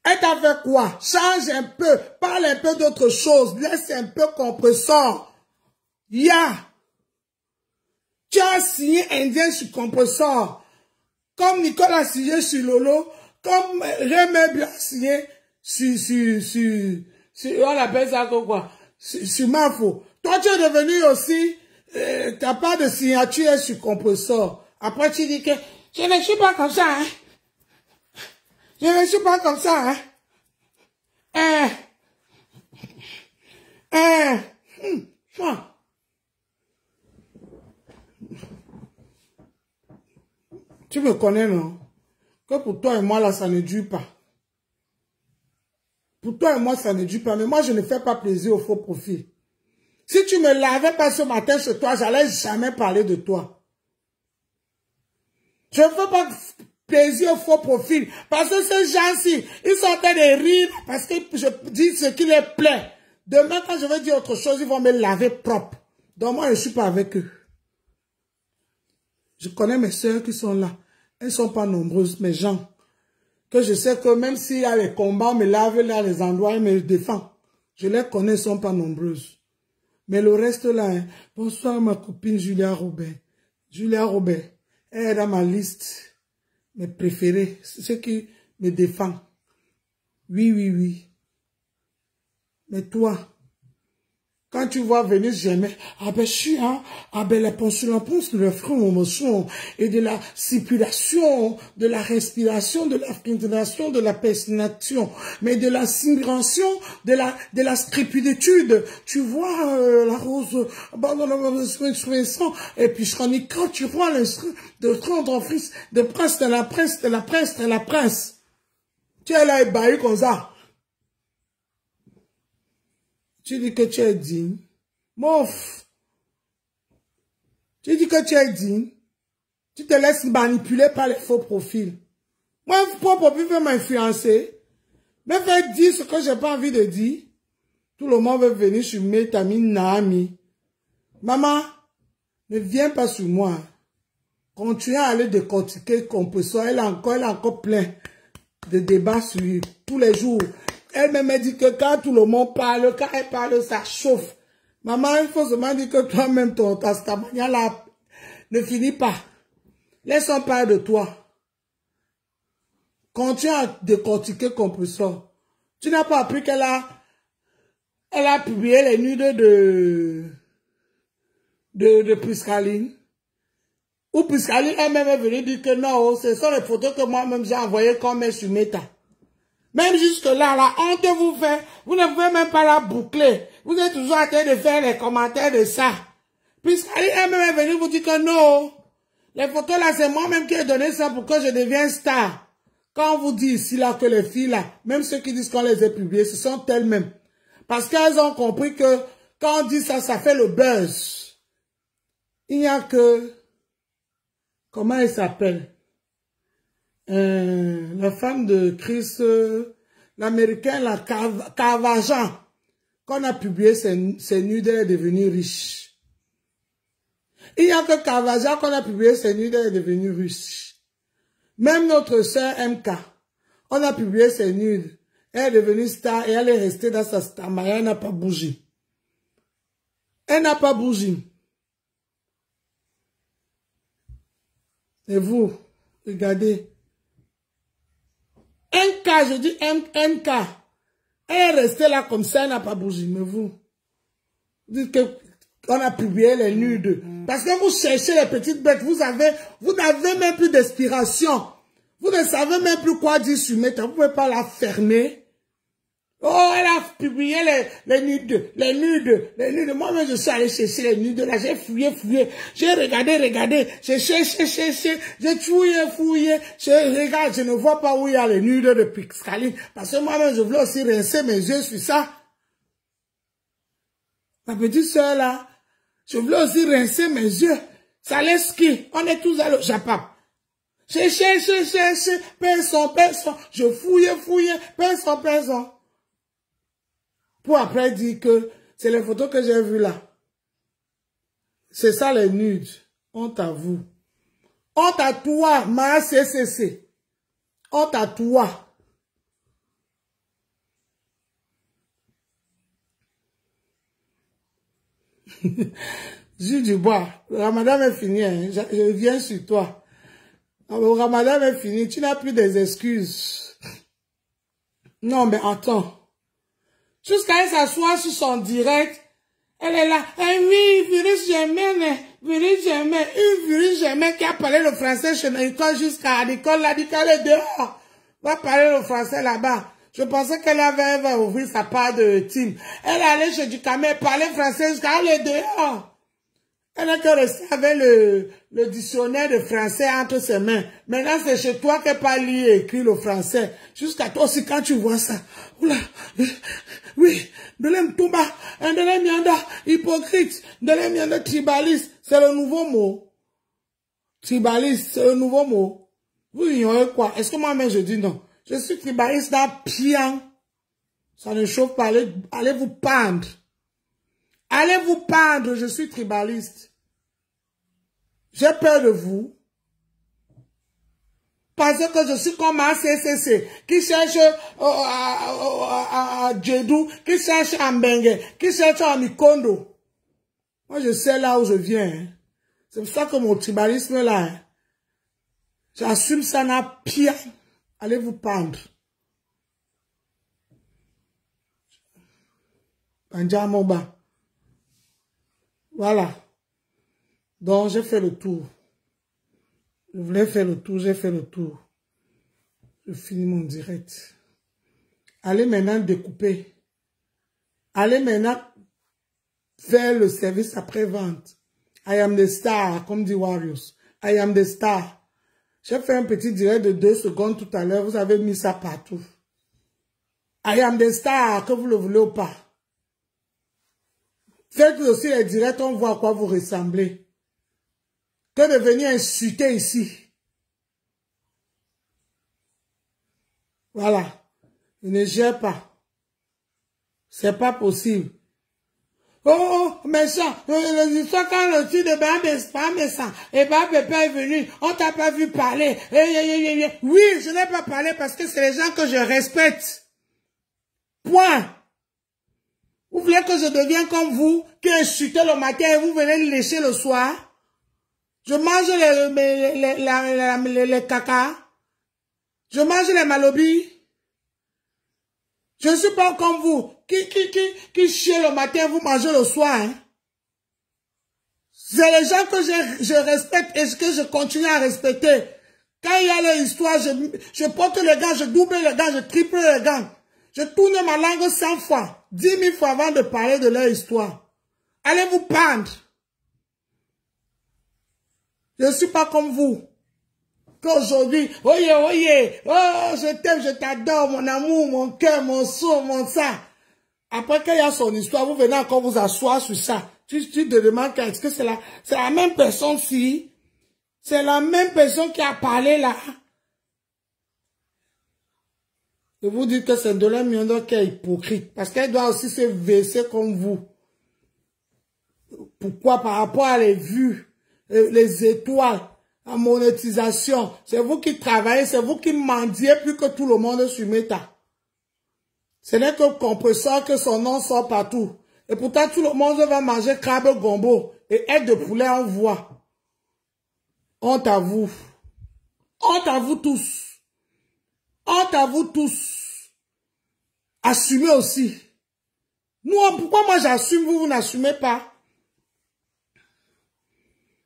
Elle t'a fait quoi? Change un peu. Parle un peu d'autre chose. Laisse un peu compresseur. Tu as signé Indien sur Compressor, comme Nicolas a signé sur Lolo, comme Remède a signé sur, on appelle ça quoi, sur Mafo. Toi, tu es devenu aussi, t'as pas de signature sur Compressor. Après, tu dis que je ne suis pas comme ça, hein. Je ne suis pas comme ça, hein. Tu me connais, non? Que pour toi et moi, là, ça ne dure pas. Pour toi et moi, ça ne dure pas. Mais moi, je ne fais pas plaisir au faux profil. Si tu me lavais pas ce matin chez toi, j'allais jamais parler de toi. Je ne fais pas plaisir au faux profil. Parce que ces gens-ci, ils sont en train de rire parce que je dis ce qui les plaît. Demain, quand je vais dire autre chose, ils vont me laver propre. Donc moi, je ne suis pas avec eux. Je connais mes soeurs qui sont là. Elles ne sont pas nombreuses, mes gens. Que je sais que même s'il y a les combats, on me lave là les endroits, ils me défendent. Je les connais, elles ne sont pas nombreuses. Mais le reste là, hein, bonsoir ma copine Julia Robert. Julia Robert, elle est dans ma liste. Mes préférés, ceux qui me défendent. Oui, oui, oui. Mais toi, quand tu vois venir jamais, ah ben je suis, hein, ah ben la ponce de le front, émotion, et de la circulation, de la respiration, de la filtration, de la persination, mais de la simuration, de la scripitude. Tu vois la rose, et puis je connais quand tu vois le de prendre en fils, de prince, de la prince, de la prince, de la prince. Tu es là ébahi comme ça. Tu dis que tu es digne. Mouf. Tu dis que tu es digne. Tu te laisses manipuler par les faux profils. Moi, un faux profil veut m'influencer. Me fait dire ce que j'ai pas envie de dire. Tout le monde veut venir sur mes amis Naami. Maman, ne viens pas sur moi. Continue à aller décortiquer Compressor. Elle a encore plein de débats sur lui tous les jours. Elle me dit que quand tout le monde parle, quand elle parle, ça chauffe. Maman, il faut seulement dire que toi-même, ta manière là ne finit pas. Laisse-en parler de toi. Continue à décortiquer Compressor. Tu n'as pas appris qu'elle a publié les nudes de Priscaline. Ou Priscaline elle-même est venue dire que non, ce sont les photos que moi-même j'ai envoyées comme elle sur Meta. Même jusque là, la honte vous fait, vous ne pouvez même pas la boucler. Vous êtes toujours en train de faire les commentaires de ça. Priscaline elle-même est venue vous dire que non. Les photos là, c'est moi-même qui ai donné ça pour que je devienne star. Quand on vous dit ici là que les filles là, même ceux qui disent qu'on les a publiées, ce sont elles-mêmes. Parce qu'elles ont compris que quand on dit ça, ça fait le buzz. Il n'y a que... Comment elle s'appelle? La femme de Chris, l'américain, la Carvajan, qu'on a publié ses nudes, elle est devenue riche. Il n'y a que Carvajan qu'on a publié ses nudes, elle est devenue riche. Même notre sœur MK, on a publié ses nudes, elle est devenue star et elle est restée dans sa star, mais elle n'a pas bougé. Elle n'a pas bougé. Et vous, regardez. NK, je dis NK. Elle est restée là comme ça, elle n'a pas bougé. Mais vous dites qu'on a publié les nudes. Parce que vous cherchez les petites bêtes. Vous n'avez même plus d'inspiration. Vous ne savez même plus quoi dire sur Meta. Vous ne pouvez pas la fermer. Oh, elle a publié les nudes. Moi-même, je suis allé chercher les nudes là. J'ai fouillé. J'ai regardé. J'ai cherché. J'ai fouillé. Je regarde, je ne vois pas où il y a les nudes de Priscaline. Parce que moi-même, je voulais aussi rincer mes yeux sur ça. Ma petite soeur là, je voulais aussi rincer mes yeux. Ça laisse qui? On est tous allés au Japon. J'ai cherché. Personne. Je fouillé. Personne. Pour après dire que c'est les photos que j'ai vues là. C'est ça les nudes. Honte à vous. Honte à toi, ma CCC. Honte à toi. Jus du bois. Le ramadan est fini, hein. Je viens sur toi. Le ramadan est fini. Tu n'as plus des excuses. Non, mais attends. Jusqu'à elle s'asseoir sur son direct, elle est là. Eh oui, virus germaine, une virus germaine qui a parlé le français chez l'école jusqu'à l'école, là, dit qu'elle est dehors. Va parler le français là-bas. Je pensais qu'elle va ouvrir sa part de team. Elle est allée chez du Ducamel, parler français jusqu'à elle est dehors. Elle n'a que resté avec le dictionnaire de français entre ses mains. Maintenant, c'est chez toi qu'elle parle et écrit le français. Jusqu'à toi aussi, quand tu vois ça. Oula, oui, Delem Toumba, Delem Mianda, hypocrite, Delem Mianda, tribaliste. C'est le nouveau mot. Tribaliste, c'est le nouveau mot. Vous ignorez quoi? Est-ce que moi-même je dis non? Je suis tribaliste dans Pian. Ça ne chauffe pas. Allez vous pendre. Allez vous pendre, je suis tribaliste. J'ai peur de vous. Parce que je suis comme un CCC qui cherche à Djedou, qui cherche à Mbengue, qui cherche à Mikondo. Moi, je sais là où je viens. Hein. C'est pour ça que mon tribalisme là, hein, j'assume ça n'a pire. Allez vous pendre. Panjamoba. Voilà. Donc, j'ai fait le tour. Je voulais faire le tour, j'ai fait le tour. Je finis mon direct. Allez maintenant découper. Allez maintenant faire le service après-vente. I am the star, comme dit Warriors. I am the star. J'ai fait un petit direct de 2 secondes tout à l'heure. Vous avez mis ça partout. I am the star, que vous le voulez ou pas. Faites aussi les directs, on voit à quoi vous ressemblez. Que de venir insulter ici. Voilà. Ne gère pas. C'est pas possible. Oh, méchant. Les histoires quand le tue de Bamessa et Bamessa est venu, on t'a pas vu parler. Oui, je n'ai pas parlé parce que c'est les gens que je respecte. Point. Vous voulez que je devienne comme vous, qui insultez le matin et vous venez le lécher le soir? Je mange les caca. Je mange les malobis. Je ne suis pas comme vous, qui chie le matin, vous mangez le soir. Hein? C'est les gens que je respecte et que je continue à respecter. Quand il y a l'histoire, je porte les gants, je double les gants, je triple les gants. Je tourne ma langue 100 fois, 10 000 fois avant de parler de leur histoire. Allez vous pendre. Je ne suis pas comme vous. Qu'aujourd'hui, oye, oye, oh, je t'aime, je t'adore, mon amour, mon cœur, mon soul, mon sang. Après qu'il y a son histoire, vous venez encore vous asseoir sur ça. Tu te demandes est-ce que c'est la même personne-ci? C'est la même personne qui a parlé là. Je vous dis que c'est Dolem Miondo qui est hypocrite. Parce qu'elle doit aussi se verser comme vous. Pourquoi? Par rapport à les vues, les étoiles, la monétisation. C'est vous qui travaillez, c'est vous qui mendiez plus que tout le monde sur Meta. Ce n'est que compresseur que son nom sort partout. Et pourtant, tout le monde va manger crabe gombo et aide de poulet en voie. Honte à vous. Honte à vous tous. Honte à vous tous. Assumez aussi. Nous, pourquoi moi j'assume, vous n'assumez pas?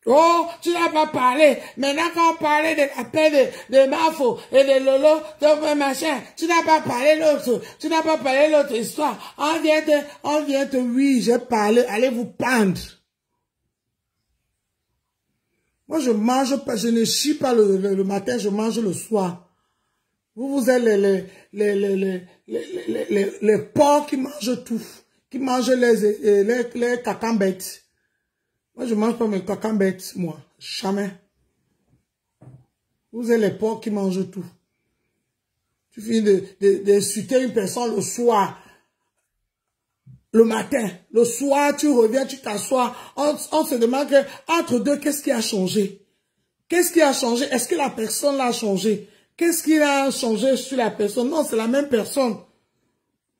Oh, tu n'as pas parlé. Maintenant, quand on parlait de la paix de Mafo et de Lolo, de machin, tu n'as pas parlé l'autre. Tu n'as pas parlé l'autre histoire. On vient te, oui, j'ai parlé. Allez vous pendre. Moi, je mange pas, je ne chie pas le matin, je mange le soir. Vous êtes les porcs qui mangent tout, qui mangent les cacambettes. Moi, je mange pas mes cacambettes, moi. Jamais. Vous êtes les porcs qui mangent tout. Tu finis d'insulter une personne le soir, le matin. Le soir, tu reviens, tu t'assois. On se demande entre deux, qu'est-ce qui a changé? Qu'est-ce qui a changé? Est-ce que la personne l'a changé? Qu'est-ce qui a changé sur la personne? Non, c'est la même personne.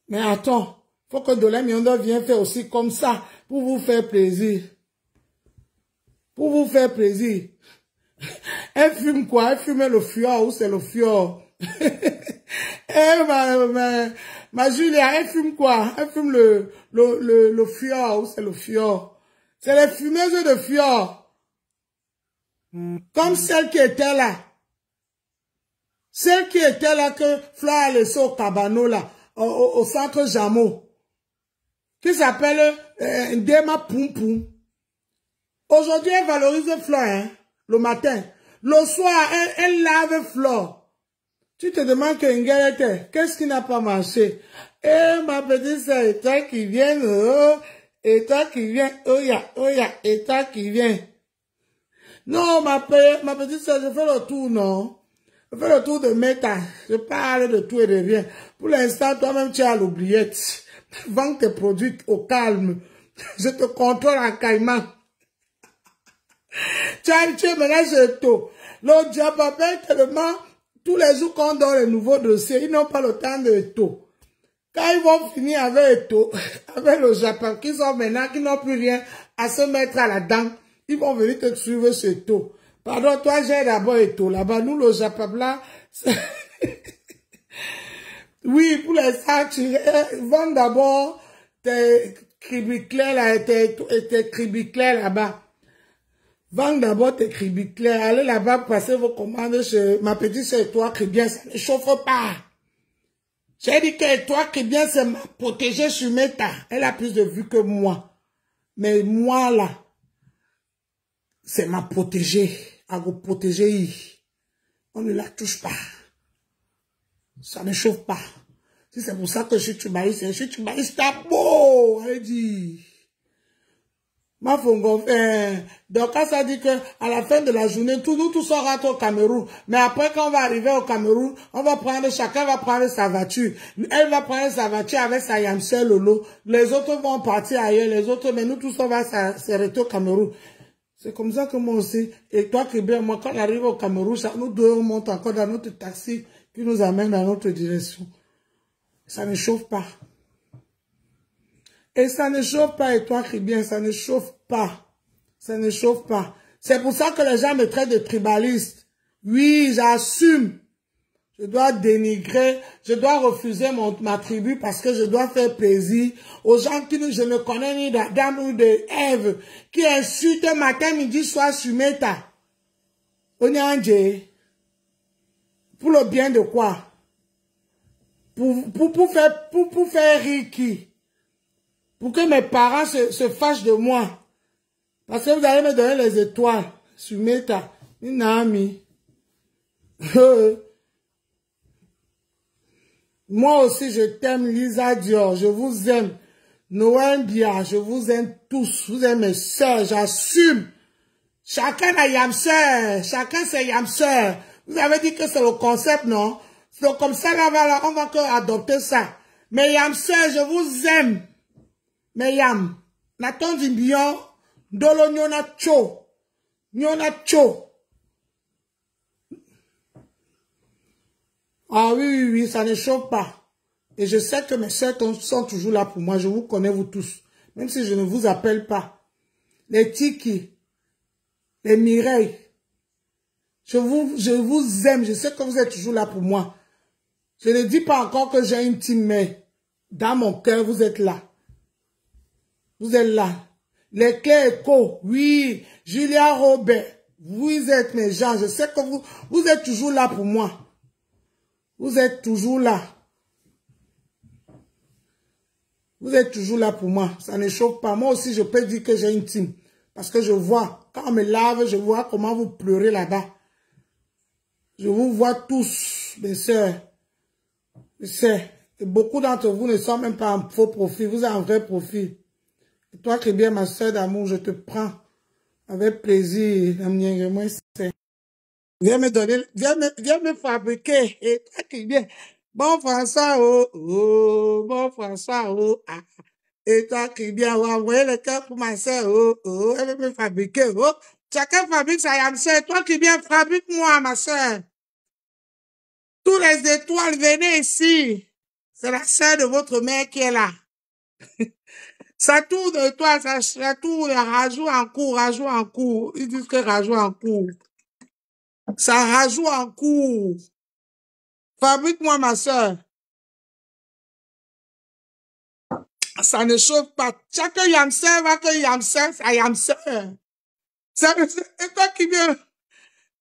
Mais attends, faut que Dolem Miondo vienne faire aussi comme ça pour vous faire plaisir. pour vous faire plaisir. Elle fume quoi? Elle fume le fior ou c'est le fior? Ma Julia, elle fume quoi? Elle fume le fior ou c'est le fior? C'est les fumeuses de fior. Comme celle qui était là. Celle qui était là que Fleur a laissé au cabano là, au centre Jameau. Qui s'appelle Ndema Poum Poum. Aujourd'hui, elle valorise Fleur, hein, le matin. Le soir, elle lave Fleur. Tu te demandes que Ngel était, qu'est-ce qui n'a pas marché? Eh, ma petite sœur, et toi qui viens, oh, et toi qui viens, oh ya, et toi qui viens. Non, ma petite sœur, je fais le tour, non? Je fais le tour de Meta. Je parle de tout et de rien. Pour l'instant, toi-même, tu as l'oubliette. Vends tes produits au calme. Je te contrôle en caïman. Tu es maintenant chez toi. Le diable appelle tellement, tous les jours qu'on donne les nouveaux dossiers, ils n'ont pas le temps de tout. Quand ils vont finir avec tout, avec le Japon, qui sont maintenant, qui n'ont plus rien à se mettre à la dent, ils vont venir te suivre chez toi. Pardon, toi, j'ai d'abord et tout. Là-bas, nous, le Japon, là, oui, pour les sacs, tu vends d'abord tes cribiclés là, et tes cribiclés là-bas. Vends d'abord tes cribiclés. Allez là-bas, passer vos commandes chez ma petite sœur, toi, qui bien, ça ne chauffe pas. J'ai dit que toi, qui bien, c'est ma protégée sur Meta. Elle a plus de vues que moi. Mais moi, là, c'est ma protégée. À vous protéger. On ne la touche pas. Ça ne chauffe pas. Si c'est pour ça que je suis tubaïste, t'as beau. Elle dit. Ma fongo, donc quand ça dit que à la fin de la journée, nous tous on rentre au Cameroun. Mais après, quand on va arriver au Cameroun, chacun va prendre sa voiture. Elle va prendre sa voiture avec sa Yamsel Lolo. Les autres vont partir ailleurs, les autres, mais nous tous on va s'arrêter au Cameroun. C'est comme ça que moi aussi, et toi qui bien, moi quand on arrive au Cameroun, nous deux on monte encore dans notre taxi qui nous amène dans notre direction. Ça ne chauffe pas. Et ça ne chauffe pas, et toi qui bien, ça ne chauffe pas. Ça ne chauffe pas. C'est pour ça que les gens me traitent de tribaliste. Oui, j'assume. Je dois dénigrer, je dois refuser ma tribu parce que je dois faire plaisir aux gens qui je ne connais ni d'Adam ou d'Ève, qui insultent matin, midi, soir sur Meta. Onyanje. Pour le bien de quoi? Pour faire rire qui? Pour que mes parents se fâchent de moi. Parce que vous allez me donner les étoiles sur Meta. Nami. Moi aussi, je t'aime, Lisa Dior. Je vous aime. Noël Bia, je vous aime tous. Vous êtes mes sœurs, j'assume. Chacun a Yamseur. Chacun c'est Yamseur. Vous avez dit que c'est le concept, non? C'est comme ça, là, on va que adopter ça. Mais Yamseur, je vous aime. Mais Yam, Nathan Dimbion, Dolo Nyona Cho. Nyona Cho. Ah oui, ça ne chauffe pas. Et je sais que mes sœurs sont toujours là pour moi. Je vous connais, vous tous. Même si je ne vous appelle pas. Les Tiki, les Mireille. Je vous aime. Je sais que vous êtes toujours là pour moi. Je ne dis pas encore que j'ai une team, mais dans mon cœur, vous êtes là. Vous êtes là. Les clés écho, oui. Julia Robert, vous êtes mes gens. Je sais que vous êtes toujours là pour moi. Vous êtes toujours là. Vous êtes toujours là pour moi. Ça ne chauffe pas. Moi aussi, je peux dire que j'ai une team. Parce que je vois, quand on me lave, je vois comment vous pleurez là-bas. Je vous vois tous, mes sœurs. Je sais. Et beaucoup d'entre vous ne sont même pas en faux profil. Vous êtes en vrai profil. Et toi qui es bien ma sœur d'amour, je te prends avec plaisir. Viens me donner, viens me fabriquer. Et toi qui es bien. Bon François, bon François, ah. Et toi qui es bien, on va envoyer le cœur pour ma sœur, elle veut me fabriquer, Chacun fabrique sa Yamseur. Toi qui es bien, fabrique-moi, ma sœur. Tous les étoiles, venez ici. C'est la sœur de votre mère qui est là. Ça tourne de toi, ça tourne, rajoute en cours, rajoute en cours. Ils disent que rajoute en cours. Ça rajoute en cours. Fabrique-moi, ma soeur. Ça ne chauffe pas. Chaque yamseur va que yamseur, ça yamseur. Et toi qui viens,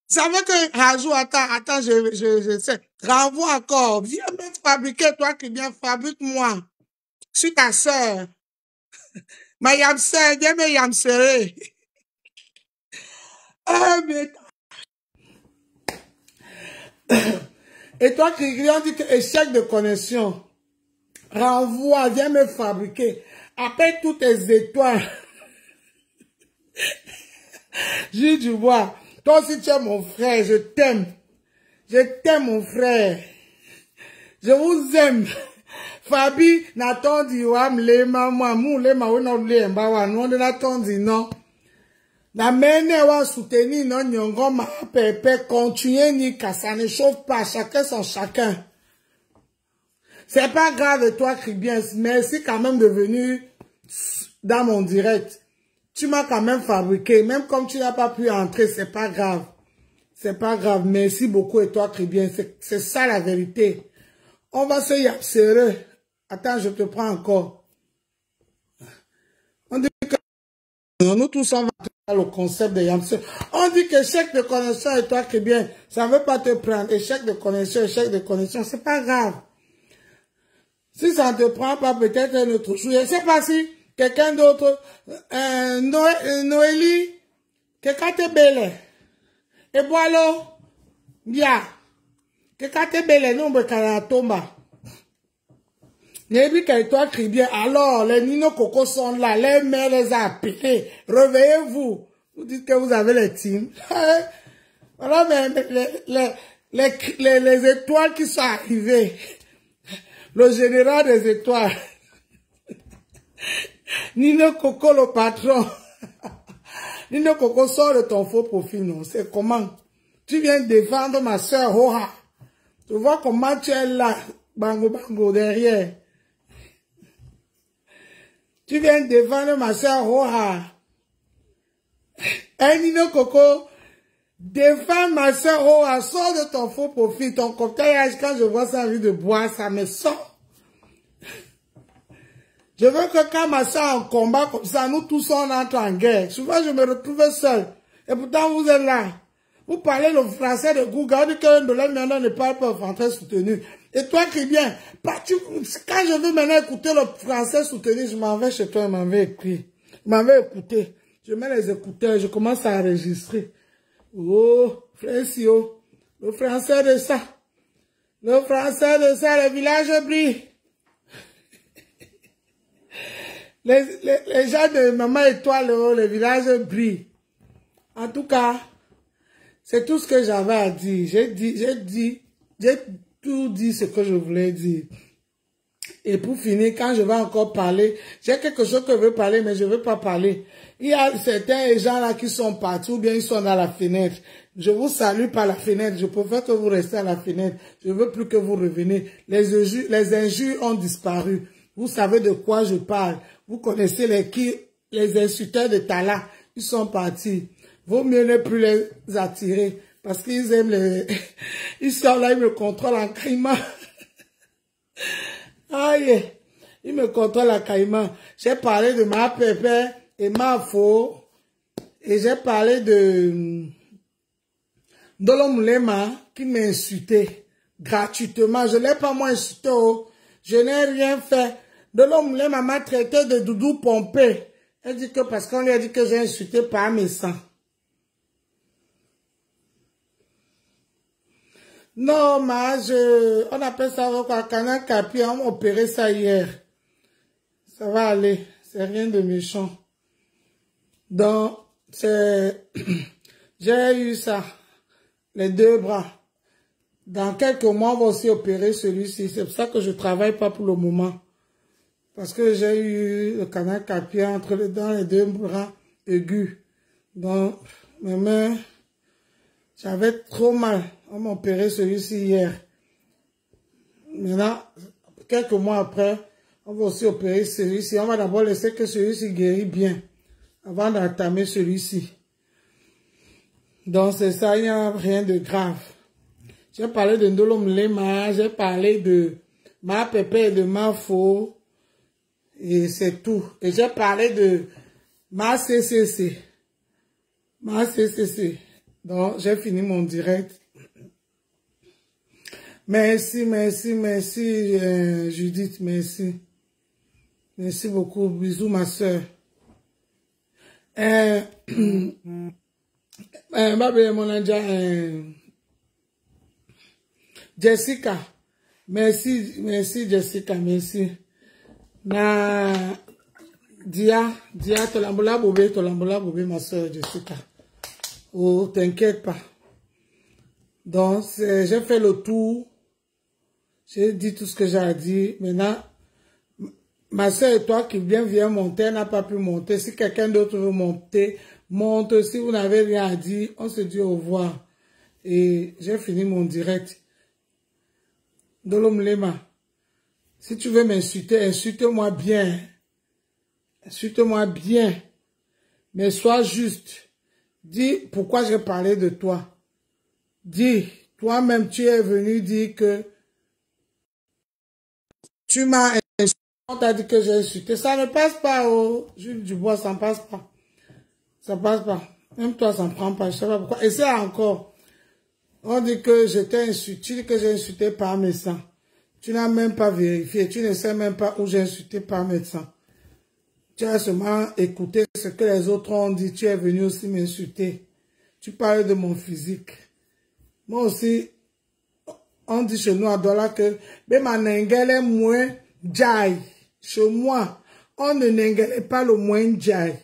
ça veut que rajoute, attends, je sais. Renvoie encore. Viens me fabriquer, toi qui viens, fabrique-moi. Je suis ta soeur. Ma yamseur, viens me yamserer. Ah, mais... Et toi qui viens, dit que échec de connexion. Renvoie, viens me fabriquer. Appelle toutes tes étoiles. Jules Dubois, toi aussi tu es mon frère, je t'aime. Je t'aime mon frère. Je vous aime. Fabi, Nathan dit, lema, moi, mou, lema, ou non, lema, wa, non, de Nathan dit, non. La mène, wa, soutenir, non, nyongon, ma, pépé, continuer, ni, ça ne chauffe pas, chacun son chacun. C'est pas grave, toi, Cribien, merci quand même de venir dans mon direct. Tu m'as quand même fabriqué, même comme tu n'as pas pu entrer, c'est pas grave. C'est pas grave, merci beaucoup et toi, Cribien, c'est ça la vérité. On va se yapserer. Attends, je te prends encore. On dit que nous tous, on va faire le concept de yapserer. On dit que échec de connexion et toi, Cribien, ça ne veut pas te prendre. Échec de connexion, c'est pas grave. Si ça ne te prend pas, peut-être un autre jour. Je ne sais pas si quelqu'un d'autre, Noélie, quelqu'un te belle. Et voilà, bien. Quelqu'un te belle, nous, on va tomba. N'ébis qu'elle toi crie bien. Alors, les Nino Coco sont là, les mères les a appelés. Réveillez-vous. Vous dites que vous avez les teams. Voilà, mais les étoiles qui sont arrivées. Le général des étoiles. Nino Coco, le patron. Nino Coco, sort de ton faux profil, non? C'est comment? Tu viens défendre ma soeur Hoha. Tu vois comment tu es là, bango bango derrière. Tu viens défendre ma soeur Hoha. Hey, Nino Coco, défends ma soeur Hoha, sors de ton faux profil. Ton cocktail, quand je vois ça, envie de boire, ça me sort. Je veux que quand ma soeur en combat comme ça, nous tous on entre en guerre. Souvent, je me retrouve seul. Et pourtant, vous êtes là. Vous parlez le français de Google. On dit qu'un de l'un ne parle pas le français soutenu. Et toi qui viens, quand je veux maintenant écouter le français soutenu, je m'en vais chez toi, je m'en vais écrire. Je m'en vais écouter. Je mets les écouteurs, je commence à enregistrer. Oh, Frésio, le français de ça. Le français de ça, le village brille. Les gens de Maman Étoile, le village brille. En tout cas, c'est tout ce que j'avais à dire. J'ai tout dit ce que je voulais dire. Et pour finir, quand je vais encore parler, j'ai quelque chose que je veux parler, mais je ne veux pas parler. Il y a certains gens là qui sont partis, ou bien ils sont dans la fenêtre. Je vous salue par la fenêtre. Je préfère que vous restez à la fenêtre. Je ne veux plus que vous reveniez. Les injures ont disparu. Vous savez de quoi je parle. Vous connaissez les insulteurs de Tala. Ils sont partis. Vaut mieux ne plus les attirer. Parce qu'ils aiment les... Ils sont là, ils me contrôlent en caïman. Aïe, ils me contrôlent en caïman. J'ai parlé de ma pépé et ma faux. Et j'ai parlé de Dolomulema qui m'a insulté gratuitement. Je ne l'ai pas moi insulté. Oh. Je n'ai rien fait. Dolomulema m'a traité de doudou pompé. Elle dit que parce qu'on lui a dit que j'ai insulté par mes sangs. Non, on appelle ça quoi, canal capi, on m'a opéré ça hier. Ça va aller, c'est rien de méchant. Donc, j'ai eu ça, les deux bras. Dans quelques mois, on va aussi opérer celui-ci. C'est pour ça que je travaille pas pour le moment. Parce que j'ai eu le canal capi entre dans les deux bras aigus. Donc, mes mains, j'avais trop mal. On m'a opéré celui-ci hier. Maintenant, quelques mois après, On va aussi opérer celui-ci. On va d'abord laisser que celui-ci guérit bien avant d'entamer celui-ci. Donc c'est ça, il n'y a rien de grave. J'ai parlé de Ndolom Lema, j'ai parlé de ma pépé et de ma faux. Et c'est tout. Et j'ai parlé de ma CCC. Ma CCC. Donc j'ai fini mon direct. Merci, merci, merci Judith, merci. Merci beaucoup. Bisous ma soeur. Jessica, merci, merci Jessica, merci. Na Dia, tolambola bobé, ma soeur Jessica. Oh, t'inquiète pas. Donc, j'ai fait le tour. J'ai dit tout ce que j'ai à dire. Maintenant, ma soeur et toi qui viens monter, elle n'a pas pu monter. Si quelqu'un d'autre veut monter, monte. Si vous n'avez rien à dire, on se dit au revoir. Et j'ai fini mon direct. Ndolom Lema, si tu veux m'insulter, insulte-moi bien. Insulte-moi bien. Mais sois juste. Dis pourquoi j'ai parlé de toi. Dis, toi-même, tu es venu dire que tu m'as insulté. On t'a dit que j'ai insulté. Ça ne passe pas, oh. Jules Dubois, ça ne passe pas. Ça ne passe pas. Même toi, ça ne prend pas. Je ne sais pas pourquoi. Et c'est encore. On dit que j'étais insulté. Tu dis que j'ai insulté par médecin. Tu n'as même pas vérifié. Tu ne sais même pas où j'ai insulté par médecin. Tu as seulement écouté ce que les autres ont dit. Tu es venu aussi m'insulter. Tu parles de mon physique. Moi aussi, on dit chez nous à Douala que même en Nengelé moins djaï. Chez moi, on ne n'engueule pas le moins djaï.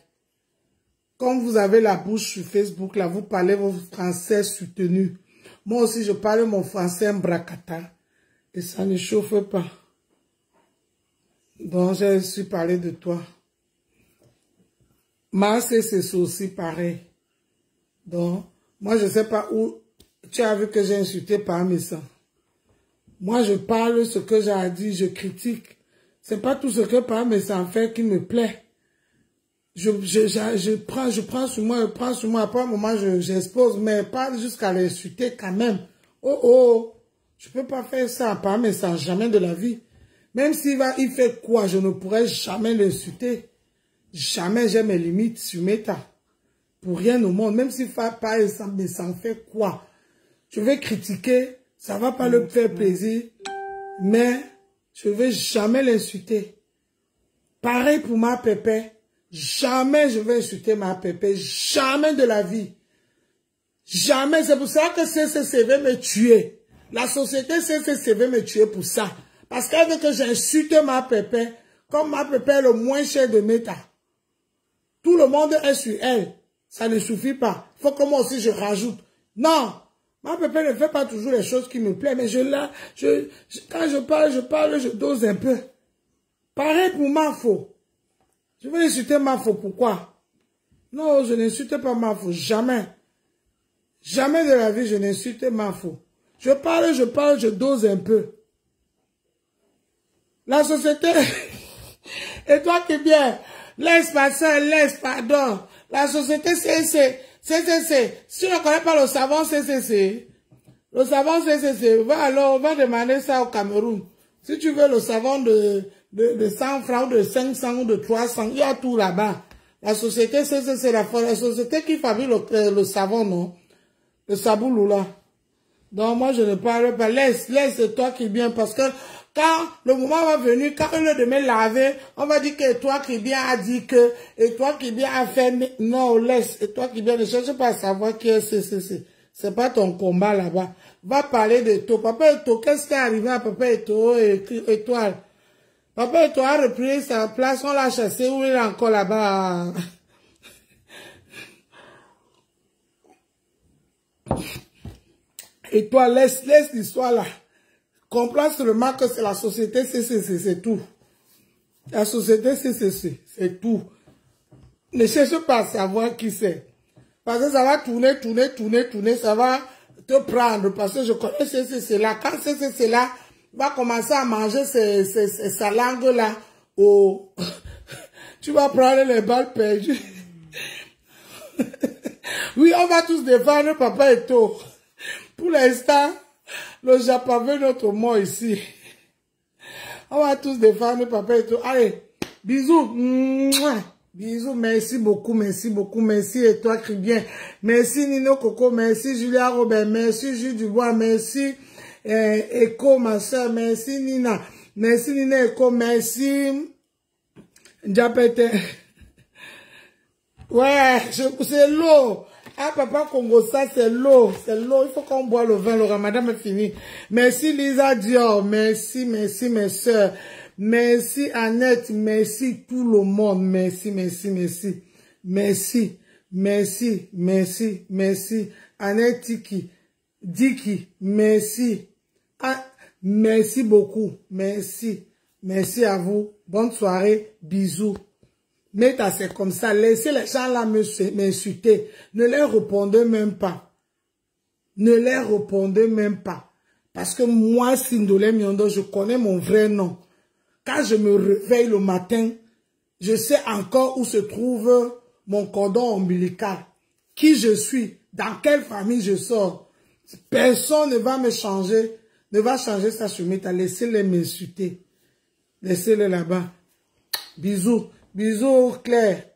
Comme vous avez la bouche sur Facebook, là, vous parlez votre français soutenu. Moi aussi, je parle mon français mbrakata. Et ça ne chauffe pas. Donc, j'ai su parler de toi. Ma c'est aussi pareil. Donc, moi, je ne sais pas où tu as vu que j'ai insulté par mes sangs. Moi, je parle ce que j'ai dit, je critique. C'est pas tout ce que par mes sangs fait qui me plaît. Je prends sur moi, après un moment, j'expose, mais pas jusqu'à l'insulter quand même. Oh, je peux pas faire ça par mes sangs, jamais de la vie. Même il fait quoi, je ne pourrais jamais l'insulter. Jamais j'ai mes limites sur Meta. Pour rien au monde, même s'il fait pas exemple, mais ça en fait quoi? Je vais critiquer, ça va pas le faire plaisir, mais je vais jamais l'insulter. Pareil pour ma pépé, jamais je vais insulter ma pépé, jamais de la vie. Jamais, c'est pour ça que CCC veut me tuer. La société CCC veut me tuer pour ça. Parce qu'elle veut que j'insulte ma pépé, comme ma pépé est le moins cher de Meta. Tout le monde est sur elle. Ça ne suffit pas. Il faut que moi aussi je rajoute. Non. Ma pépé ne fait pas toujours les choses qui me plaisent. Mais quand je parle, je dose un peu. Pareil pour Mafo. Je vais insulter Mafo. Pourquoi? Non, je n'insulte pas Mafo. Jamais. Jamais de la vie, je n'insulte Mafo. Je parle, je dose un peu. La société... Et toi qui viens... Laisse passer, laisse pardon. La société CCC. Si tu ne connais pas le savon CCC, le savon CCC, on va demander ça au Cameroun. Si tu veux le savon de 100 francs, de 500 ou de 300, il y a tout là-bas. La société CCC, la société qui fabrique le savon, non? Le saboulou là. Donc moi je ne parle pas. Laisse toi qui viens parce que quand le moment va venir, quand on est de me laver, on va dire que toi qui bien a dit que, et toi qui bien a fait, non, laisse, et toi qui bien ne cherche pas à savoir qui est CCC. C'est pas ton combat là-bas. Va parler de toi. Papa Eto, qu'est-ce qui est arrivé à Papa Eto et Étoile? Papa Eto a repris sa place, on l'a chassé, où il est encore là-bas? Et toi, laisse l'histoire là. Comprends seulement que c'est la société CCC, c'est tout. La société CCC, c'est tout. Ne cherche pas à savoir qui c'est. Parce que ça va tourner, ça va te prendre. Parce que je connais CCC là. Quand CCC là va commencer à manger sa langue là, au... Tu vas prendre les balles perdues. Oui, on va tous défendre Papa Eto'o. Pour l'instant, le Japon veut notre mort ici. On va tous défendre Papa Eto'o. Allez, bisous. Mouah. Bisous, merci beaucoup, merci et toi Cribien, merci Nino Coco, merci Julia Robert, merci Jules Dubois, merci Echo ma soeur, merci Nina Echo, merci Diapete. Ouais, c'est l'eau. Ah papa Congo, ça c'est l'eau, il faut qu'on boit le vin, le ramadan est fini. Merci Lisa Dior, merci mes soeurs. Merci Annette, merci tout le monde, merci. Annette Diki, merci. Ah, merci beaucoup, merci à vous. Bonne soirée, bisous. Mais c'est comme ça, laissez les gens là m'insulter. Ne les répondez même pas. Parce que moi, Sindolé Miondo, je connais mon vrai nom. Quand je me réveille le matin, je sais encore où se trouve mon cordon ombilical. Qui je suis, dans quelle famille je sors. Personne ne va me changer, ne va changer sa chemise. Laissez-les m'insulter. Laissez-les là-bas. Bisous, Claire.